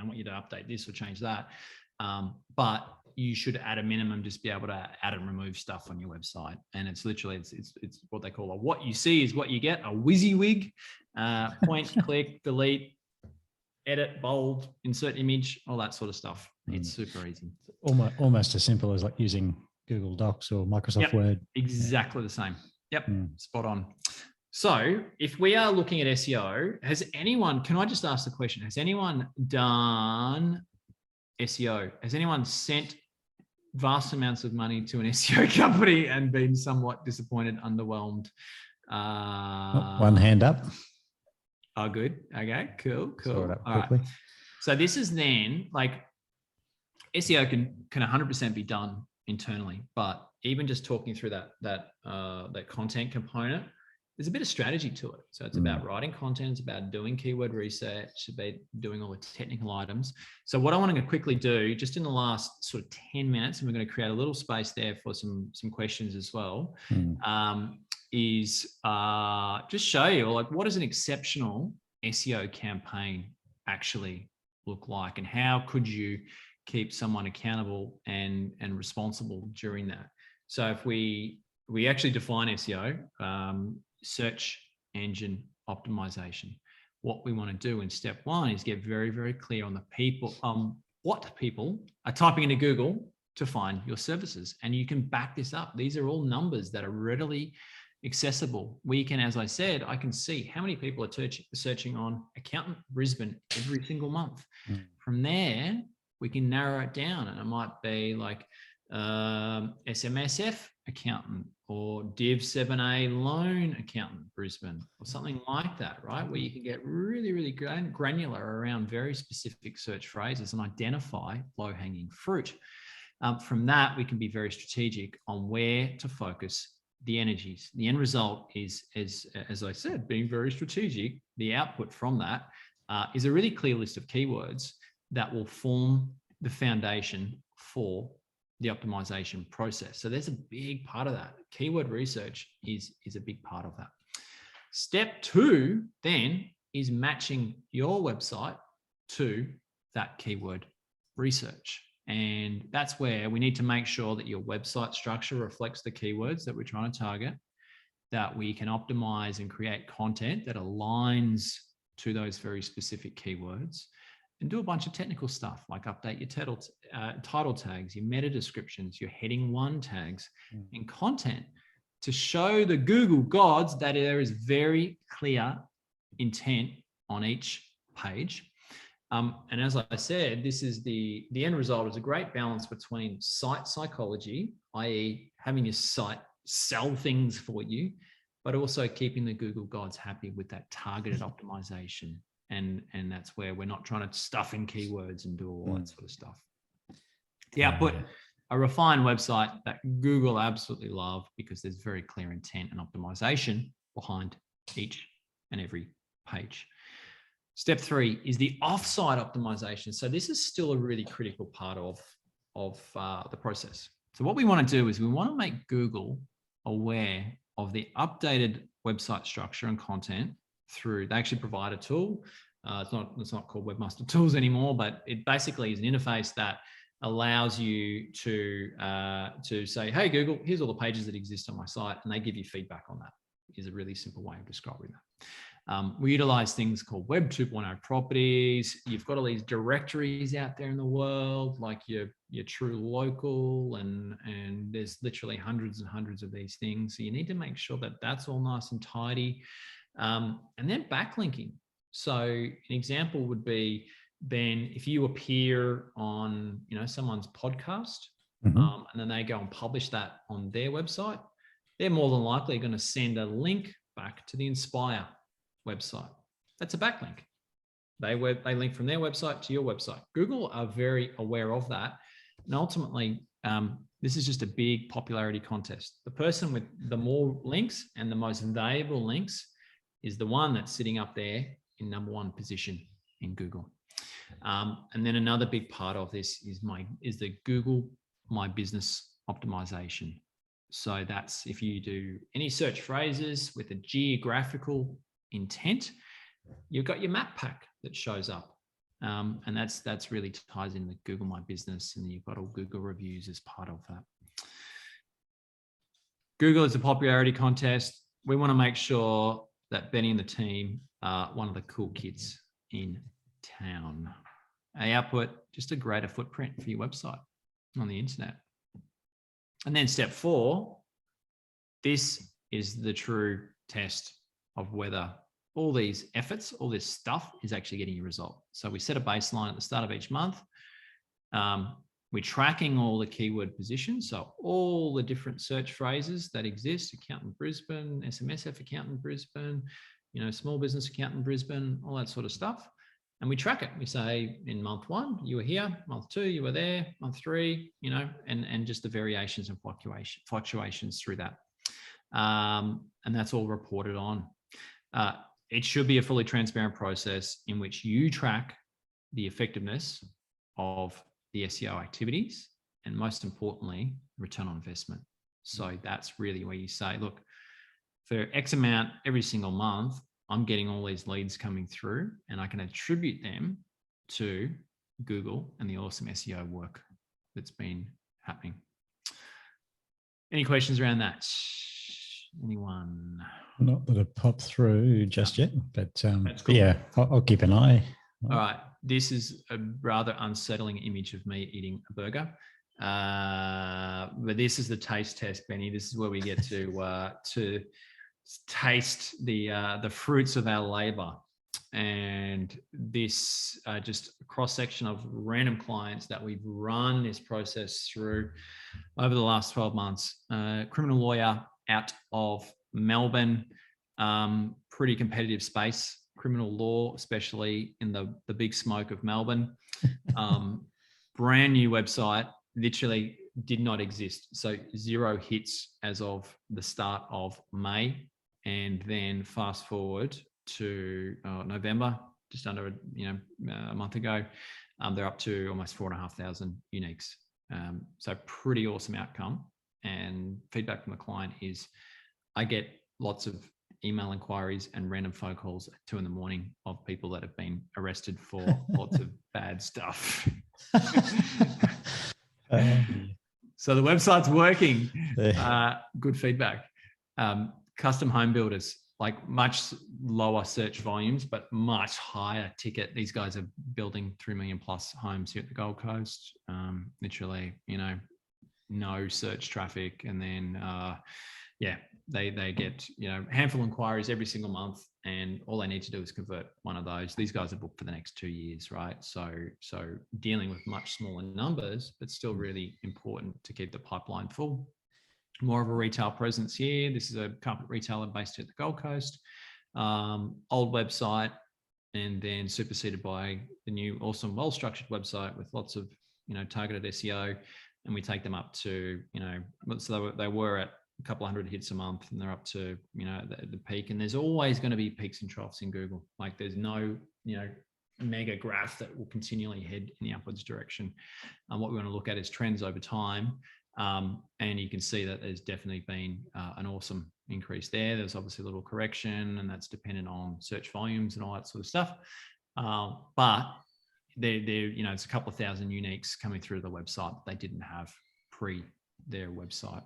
want you to update this or change that. But you should at a minimum just be able to add and remove stuff on your website. And it's literally, it's what they call what you see is what you get, a WYSIWYG, point, click, delete, edit, bold, insert image, all that sort of stuff. It's super easy. Almost as simple as like using Google Docs or Microsoft Word. Exactly the same. Yep. Spot on. So if we are looking at SEO, can I just ask the question, has anyone done SEO? Has anyone sent vast amounts of money to an SEO company and been somewhat disappointed, underwhelmed? One hand up. Oh, good. Okay, cool. All right. So this is then like SEO can 100% be done internally, but even just talking through that content component, there's a bit of strategy to it. So it's about writing content, it's about doing keyword research, it's about doing all the technical items. So what I want to quickly do, just in the last sort of 10 minutes, and we're going to create a little space there for some questions as well, is just show you like what does an exceptional SEO campaign actually look like, and how could you keep someone accountable and responsible during that. So if we actually define SEO, search engine optimization. What we want to do in step one is get very, very clear on the people, what people are typing into Google to find your services. And you can back this up. These are all numbers that are readily accessible. We can, as I said, I can see how many people are searching on accountant Brisbane every single month. From there, we can narrow it down, and it might be like SMSF accountant or Div 7A loan accountant Brisbane or something like that, right? Where you can get really, really granular around very specific search phrases and identify low-hanging fruit. From that, we can be very strategic on where to focus the energies. The end result is, as I said, being very strategic. The output from that is a really clear list of keywords that will form the foundation for the optimization process. So there's a big part of that. Keyword research is a big part of that. Step two then is matching your website to that keyword research. And that's where we need to make sure that your website structure reflects the keywords that we're trying to target, that we can optimize and create content that aligns to those very specific keywords, and do a bunch of technical stuff like update your title tags, your meta descriptions, your heading 1 tags, and content to show the Google gods that there is very clear intent on each page. And as I said, this is the end result is a great balance between site psychology, i.e. having your site sell things for you, but also keeping the Google gods happy with that targeted optimization. And that's where we're not trying to stuff in keywords and do all that sort of stuff. The output, a refined website that Google absolutely love, because there's very clear intent and optimization behind each and every page. Step 3 is the offsite optimization. So this is still a really critical part of the process. So what we want to do is we want to make Google aware of the updated website structure and content through, they actually provide a tool. It's not called Webmaster Tools anymore, but it basically is an interface that allows you to say, hey, Google, here's all the pages that exist on my site, and they give you feedback on that. Is a really simple way of describing that. We utilize things called Web 2.0 properties. You've got all these directories out there in the world, like your your true local, and there's literally hundreds and hundreds of these things. So you need to make sure that that's all nice and tidy. And then backlinking. So an example would be, Ben, if you appear on, someone's podcast, and then they go and publish that on their website, they're more than likely going to send a link back to the Inspire website. That's a backlink. They link from their website to your website. Google are very aware of that. And ultimately, this is just a big popularity contest. The person with the more links and the most valuable links is the one that's sitting up there in number one position in Google. And then another big part of this is the Google My Business optimization. So that's if you do any search phrases with a geographical intent, you've got your map pack that shows up. And that's really ties in with Google My Business, and you've got all Google reviews as part of that. Google is a popularity contest. We want to make sure that Benny and the team are one of the cool kids in town. They output just a greater footprint for your website on the internet. And then step 4, this is the true test of whether all these efforts, all this stuff is actually getting you a result. So we set a baseline at the start of each month. We're tracking all the keyword positions. So all the different search phrases that exist: accountant Brisbane, SMSF accountant Brisbane, small business accountant Brisbane, all that sort of stuff. And we track it. We say in month 1, you were here, month 2, you were there, month 3, and just the variations and fluctuations through that. And that's all reported on. It should be a fully transparent process in which you track the effectiveness of the SEO activities, and most importantly, return on investment. So that's really where you say, look, for X amount every single month, I'm getting all these leads coming through, and I can attribute them to Google and the awesome SEO work that's been happening. Any questions around that? Anyone? Not that it popped through just yet, but cool. Yeah, I'll keep an eye. All right. This is a rather unsettling image of me eating a burger. But this is the taste test, Benny. This is where we get to taste the fruits of our labor. And this just a cross-section of random clients that we've run this process through over the last 12 months. Criminal lawyer out of Melbourne, pretty competitive space, criminal law, especially in the big smoke of Melbourne. Brand new website, literally did not exist. So 0 hits as of the start of May. And then fast forward to November, just under a month ago, they're up to almost 4,500 uniques. So pretty awesome outcome. And feedback from the client is, I get lots of email inquiries and random phone calls at 2 a.m. of people that have been arrested for lots of bad stuff. So the website's working. Good feedback. Custom home builders, like much lower search volumes, but much higher ticket. These guys are building 3 million plus homes here at the Gold Coast. Literally, no search traffic. And then, they get, a handful of inquiries every single month, and all they need to do is convert one of those. These guys are booked for the next 2 years, right? So dealing with much smaller numbers, but still really important to keep the pipeline full. More of a retail presence here. This is a carpet retailer based at the Gold Coast. Old website, and then superseded by the new awesome, well-structured website with lots of, targeted SEO. And we take them up to, so they were at a couple hundred hits a month, and they're up to, the peak. And there's always going to be peaks and troughs in Google. Like there's no, mega graph that will continually head in the upwards direction. What we want to look at is trends over time. And you can see that there's definitely been an awesome increase there. There's obviously a little correction, and that's dependent on search volumes and all that sort of stuff. But it's a couple of thousand uniques coming through the website that they didn't have pre their website.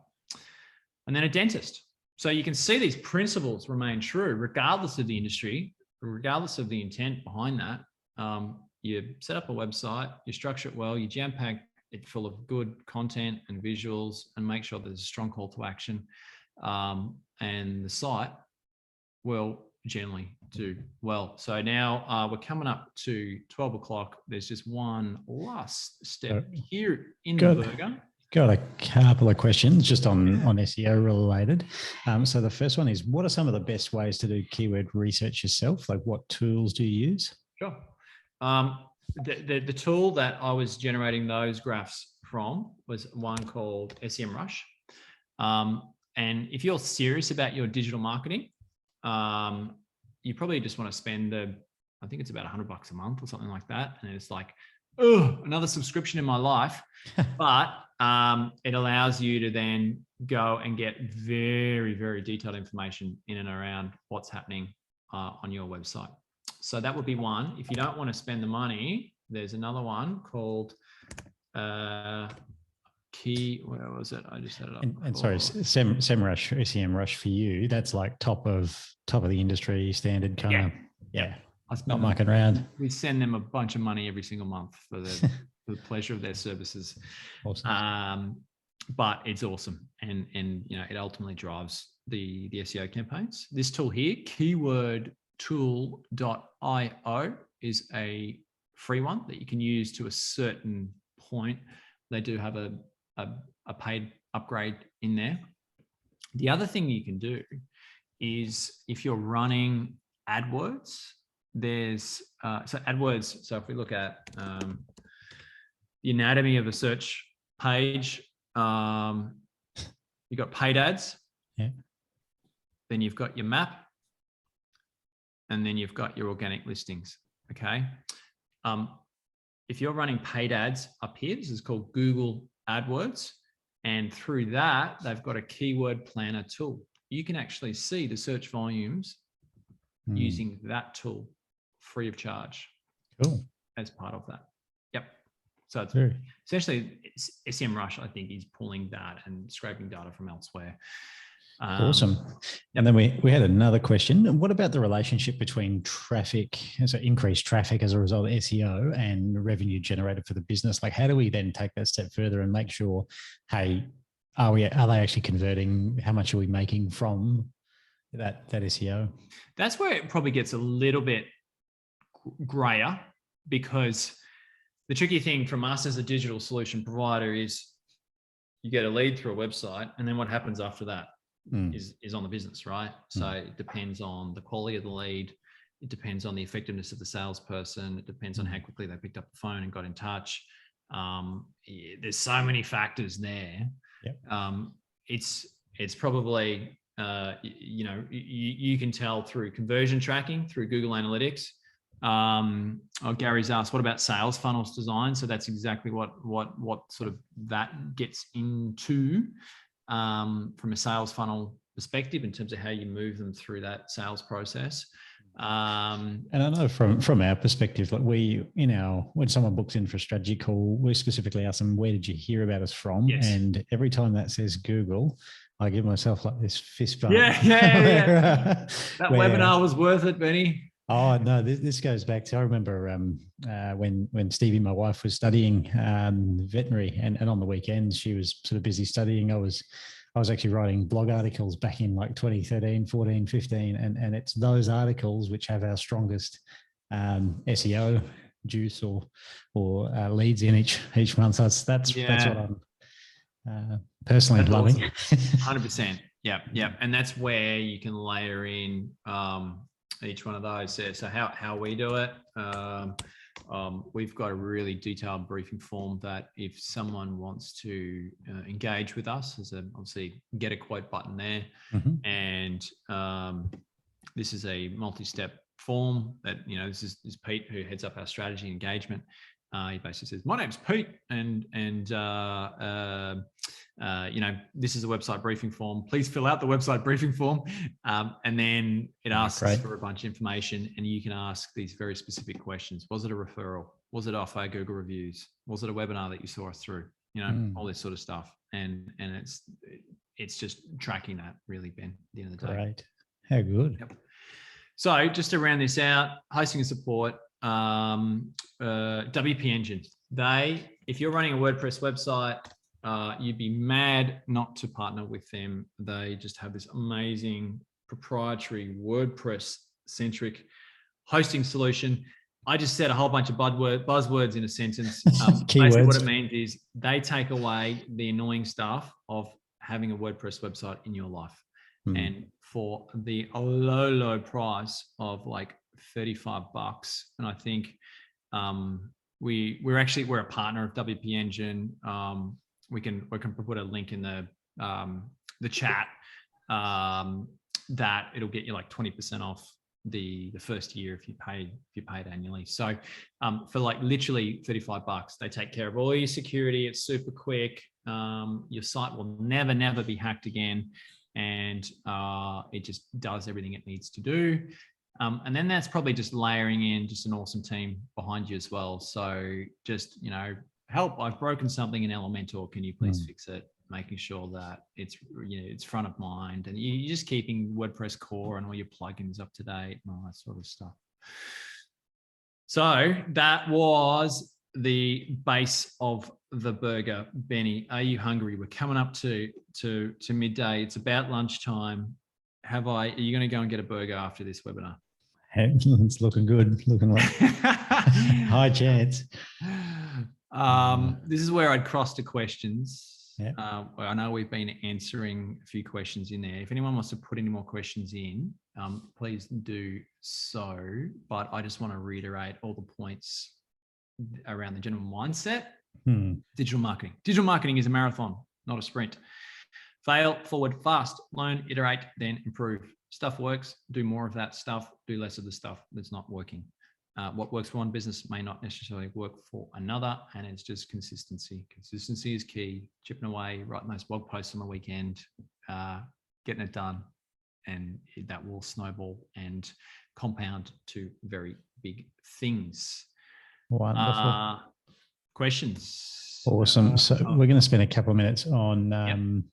And then a dentist. So you can see these principles remain true regardless of the industry, regardless of the intent behind that. You set up a website, you structure it well, you jam-pack it's full of good content and visuals, and make sure there's a strong call to action. And the site will generally do well. So now we're coming up to 12 o'clock. There's just one last step here in the burger. Got a couple of questions just on SEO related. So the first one is, what are some of the best ways to do keyword research yourself? Like, what tools do you use? Sure. The tool that I was generating those graphs from was one called SEMrush. And if you're serious about your digital marketing, you probably just want to spend I think it's about $100 a month or something like that. And it's like, oh, another subscription in my life. But it allows you to then go and get very, very detailed information in and around what's happening on your website. So that would be one. If you don't want to spend the money, there's another one called where was it? I just had it up. And sorry, SEMrush for you, that's like top of the industry standard kind of. Yeah. Not mucking around. We send them a bunch of money every single month for the pleasure of their services. Awesome. But it's awesome. And it ultimately drives the SEO campaigns. This tool here, keywordtool.io, is a free one that you can use to a certain point. They do have a paid upgrade in there. The other thing you can do is, if you're running AdWords, there's so AdWords. So if we look at the anatomy of a search page, you've got paid ads. Yeah. Then you've got your map, and then you've got your organic listings. Okay. If you're running paid ads up here, this is called Google AdWords, and through that, they've got a keyword planner tool. You can actually see the search volumes using that tool free of charge. Cool. As part of that. Yep. So it's essentially SEMrush, I think, is pulling that and scraping data from elsewhere. Awesome. And then we had another question. What about the relationship between traffic, so increased traffic as a result of SEO, and revenue generated for the business? Like, how do we then take that step further and make sure, hey, are they actually converting? How much are we making from that SEO? That's where it probably gets a little bit grayer, because the tricky thing from us as a digital solution provider is you get a lead through a website, and then what happens after that is on the business, right? So it depends on the quality of the lead. It depends on the effectiveness of the salesperson. It depends on how quickly they picked up the phone and got in touch. There's so many factors there. Yep. It's probably you can tell through conversion tracking, through Google Analytics. Gary's asked, what about sales funnels design? So that's exactly what sort of that gets into from a sales funnel perspective, in terms of how you move them through that sales process. And I know from our perspective, like when someone books in for a strategy call, we specifically ask them, where did you hear about us from? Yes. And every time that says Google, I give myself like this fist bump. Yeah. That webinar was worth it, Benny. Oh no, this goes back to, I remember when Stevie, my wife, was studying veterinary, and on the weekends she was sort of busy studying. I was actually writing blog articles back in like 2013, 14, 15, and it's those articles which have our strongest SEO juice or leads in each month. So that's what I'm personally loving. 100%. Yeah. And that's where you can layer in each one of those. So how we do it, we've got a really detailed briefing form that if someone wants to engage with us, there's obviously get a quote button there. And this is a multi-step form that, this is Pete, who heads up our strategy engagement. He basically says, my name's Pete, and this is a website briefing form. Please fill out the website briefing form. And then it asks for a bunch of information, and you can ask these very specific questions. Was it a referral? Was it off our Google reviews? Was it a webinar that you saw us through? All this sort of stuff. And it's just tracking that, really, Ben, at the end of the day. Great. How good. Yep. So just to round this out, hosting and support. WP Engine. If you're running a WordPress website, you'd be mad not to partner with them. They just have this amazing proprietary WordPress-centric hosting solution. I just said a whole bunch of buzzwords in a sentence. Basically what it means is they take away the annoying stuff of having a WordPress website in your life. And for the low price of like $35, and I think we're a partner of WP Engine. We can put a link in the chat that it'll get you like 20% off the first year if you pay it annually. So for like literally $35, they take care of all your security. It's super quick. Your site will never be hacked again, and it just does everything it needs to do. And then that's probably just layering in just an awesome team behind you as well. So just, help, I've broken something in Elementor. Can you please fix it? Making sure that it's front of mind, and you're just keeping WordPress core and all your plugins up to date and all that sort of stuff. So that was the base of the burger. Benny, are you hungry? We're coming up to midday. It's about lunchtime. Are you going to go and get a burger after this webinar? It's looking good. Looking like high chance. This is where I'd cross to questions. Yeah. I know we've been answering a few questions in there. If anyone wants to put any more questions in, please do so. But I just want to reiterate all the points around the general mindset. Digital marketing. Digital marketing is a marathon, not a sprint. Fail, forward, fast, learn, iterate, then improve. Stuff works, do more of that stuff, do less of the stuff that's not working. What works for one business may not necessarily work for another, and it's just consistency. Consistency is key. Chipping away, writing those blog posts on the weekend, getting it done, and that will snowball and compound to very big things. Wonderful. Questions? Awesome. So we're going to spend a couple of minutes on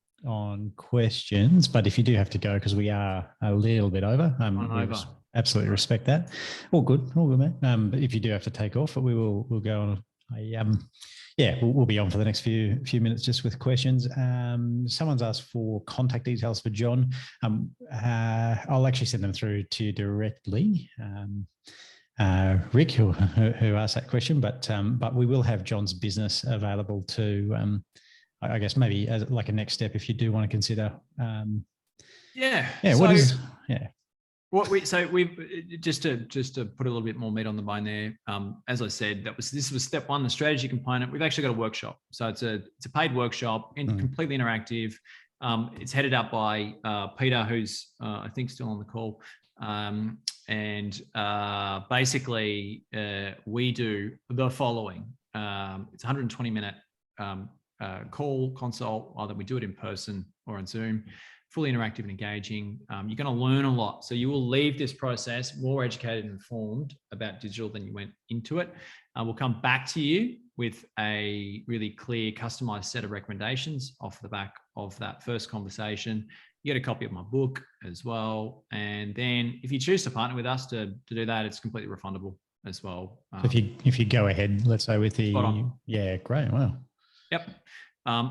questions, but if you do have to go, because we are a little bit over, we absolutely respect that. All good, mate. But if you do have to take off, we'll go on. We'll be on for the next few minutes just with questions. Someone's asked for contact details for John. I'll actually send them through to you directly. Rick, who asked that question, but we will have John's business available to, I guess maybe as like a next step if you do want to consider. We've just to put a little bit more meat on the bone there. As I said, this was step one, the strategy component. We've actually got a workshop, so it's a paid workshop, completely interactive. It's headed up by Peter, who's I think still on the call. Basically, we do the following. It's a 120-minute call consult, either we do it in person or on Zoom, fully interactive and engaging. You're going to learn a lot. So you will leave this process more educated and informed about digital than you went into it. We'll come back to you with a really clear, customized set of recommendations off the back of that first conversation. You get a copy of my book as well. And then if you choose to partner with us to do that, it's completely refundable as well. If you go ahead, let's say with the, great. Wow. Yep.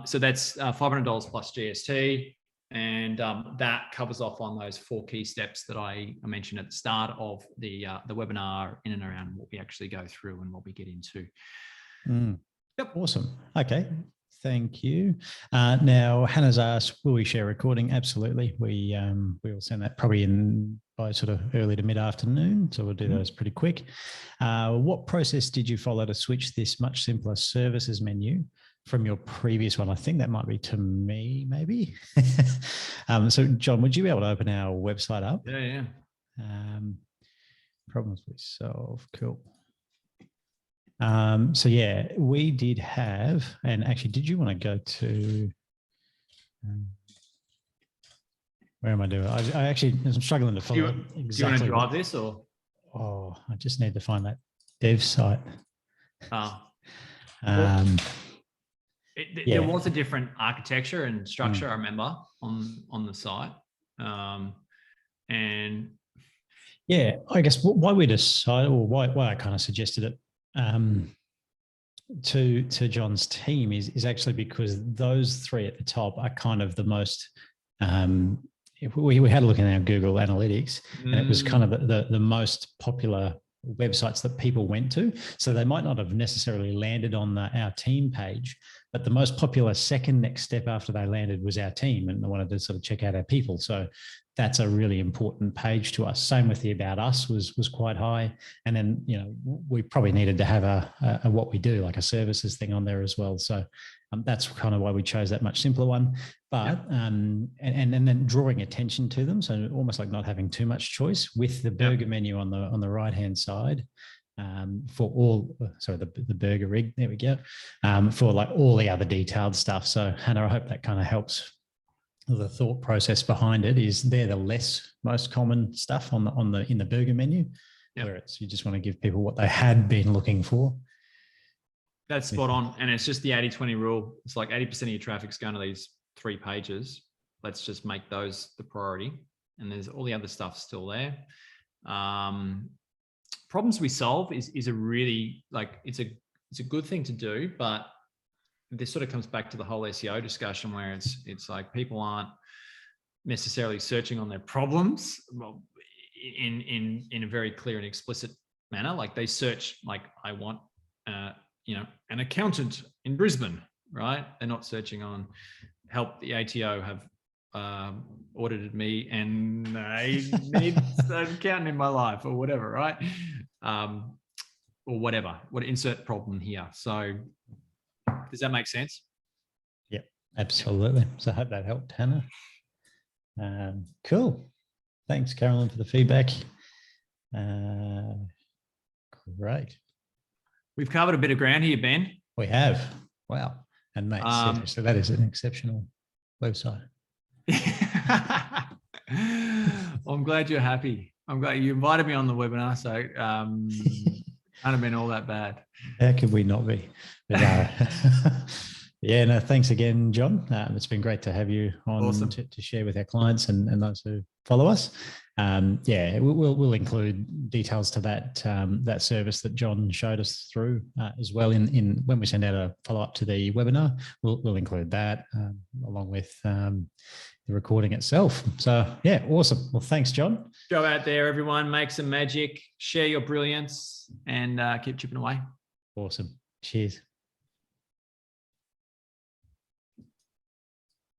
So that's $500 plus GST. And that covers off on those 4 key steps that I mentioned at the start of the webinar, in and around what we actually go through and what we get into. Yep. Awesome. Okay. Thank you. Now, Hannah's asked, will we share recording? Absolutely. We will send that probably by sort of early to mid-afternoon. So we'll do those pretty quick. What process did you follow to switch this much simpler services menu from your previous one? I think that might be to me, maybe. So, John, would you be able to open our website up? Yeah. Problems we solve. Cool. We did have, and actually, did you want to go to, where am I doing? I actually am struggling to follow exactly. Do you want to drive this or? Oh, I just need to find that dev site. There was a different architecture and structure, I remember, on the site. Yeah, I guess why we decided, or why I kind of suggested it to John's team is actually because those three at the top are kind of the most. We had a look in our Google Analytics, and it was kind of the most popular websites that people went to. So they might not have necessarily landed on our team page, but the most popular second next step after they landed was our team, and they wanted to sort of check out our people. So that's a really important page to us. Same with the About Us was quite high. And then, we probably needed to have a what we do, like a services thing on there as well. So that's kind of why we chose that much simpler one. But and then drawing attention to them, so almost like not having too much choice with the burger menu on the right hand side. For all, the burger rig, there we go, for like all the other detailed stuff. So Hannah, I hope that kind of helps. The thought process behind it is they're the most common stuff in the burger menu, where it's you just want to give people what they had been looking for. That's spot on. And it's just the 80-20 rule. It's like 80% of your traffic's going to these 3 pages. Let's just make those the priority. And there's all the other stuff still there. Problems we solve is a really, like, it's a good thing to do, but this sort of comes back to the whole SEO discussion where it's like people aren't necessarily searching on their problems in a very clear and explicit manner. Like they search, like, I want, an accountant in Brisbane, right? They're not searching on help the ATO have audited me and I need an accountant in my life or whatever, right? Or whatever, insert problem here. So does that make sense? Yep, absolutely. So I hope that helped, Hannah. Cool. Thanks, Carolyn, for the feedback. Great. We've covered a bit of ground here, Ben. We have. Wow. And mate, seriously, that is an exceptional website. I'm glad you're happy. I'm glad you invited me on the webinar, so can't have been all that bad. How could we not be? But, yeah, no, thanks again, John. It's been great to have you on. Awesome. to share with our clients and those who follow us. We'll include details to that service that John showed us through as well in when we send out a follow-up to the webinar. We'll include that along with the recording itself. So yeah, awesome. Well, thanks, John. Go out there, everyone, make some magic, share your brilliance, and keep chipping away. Awesome. Cheers.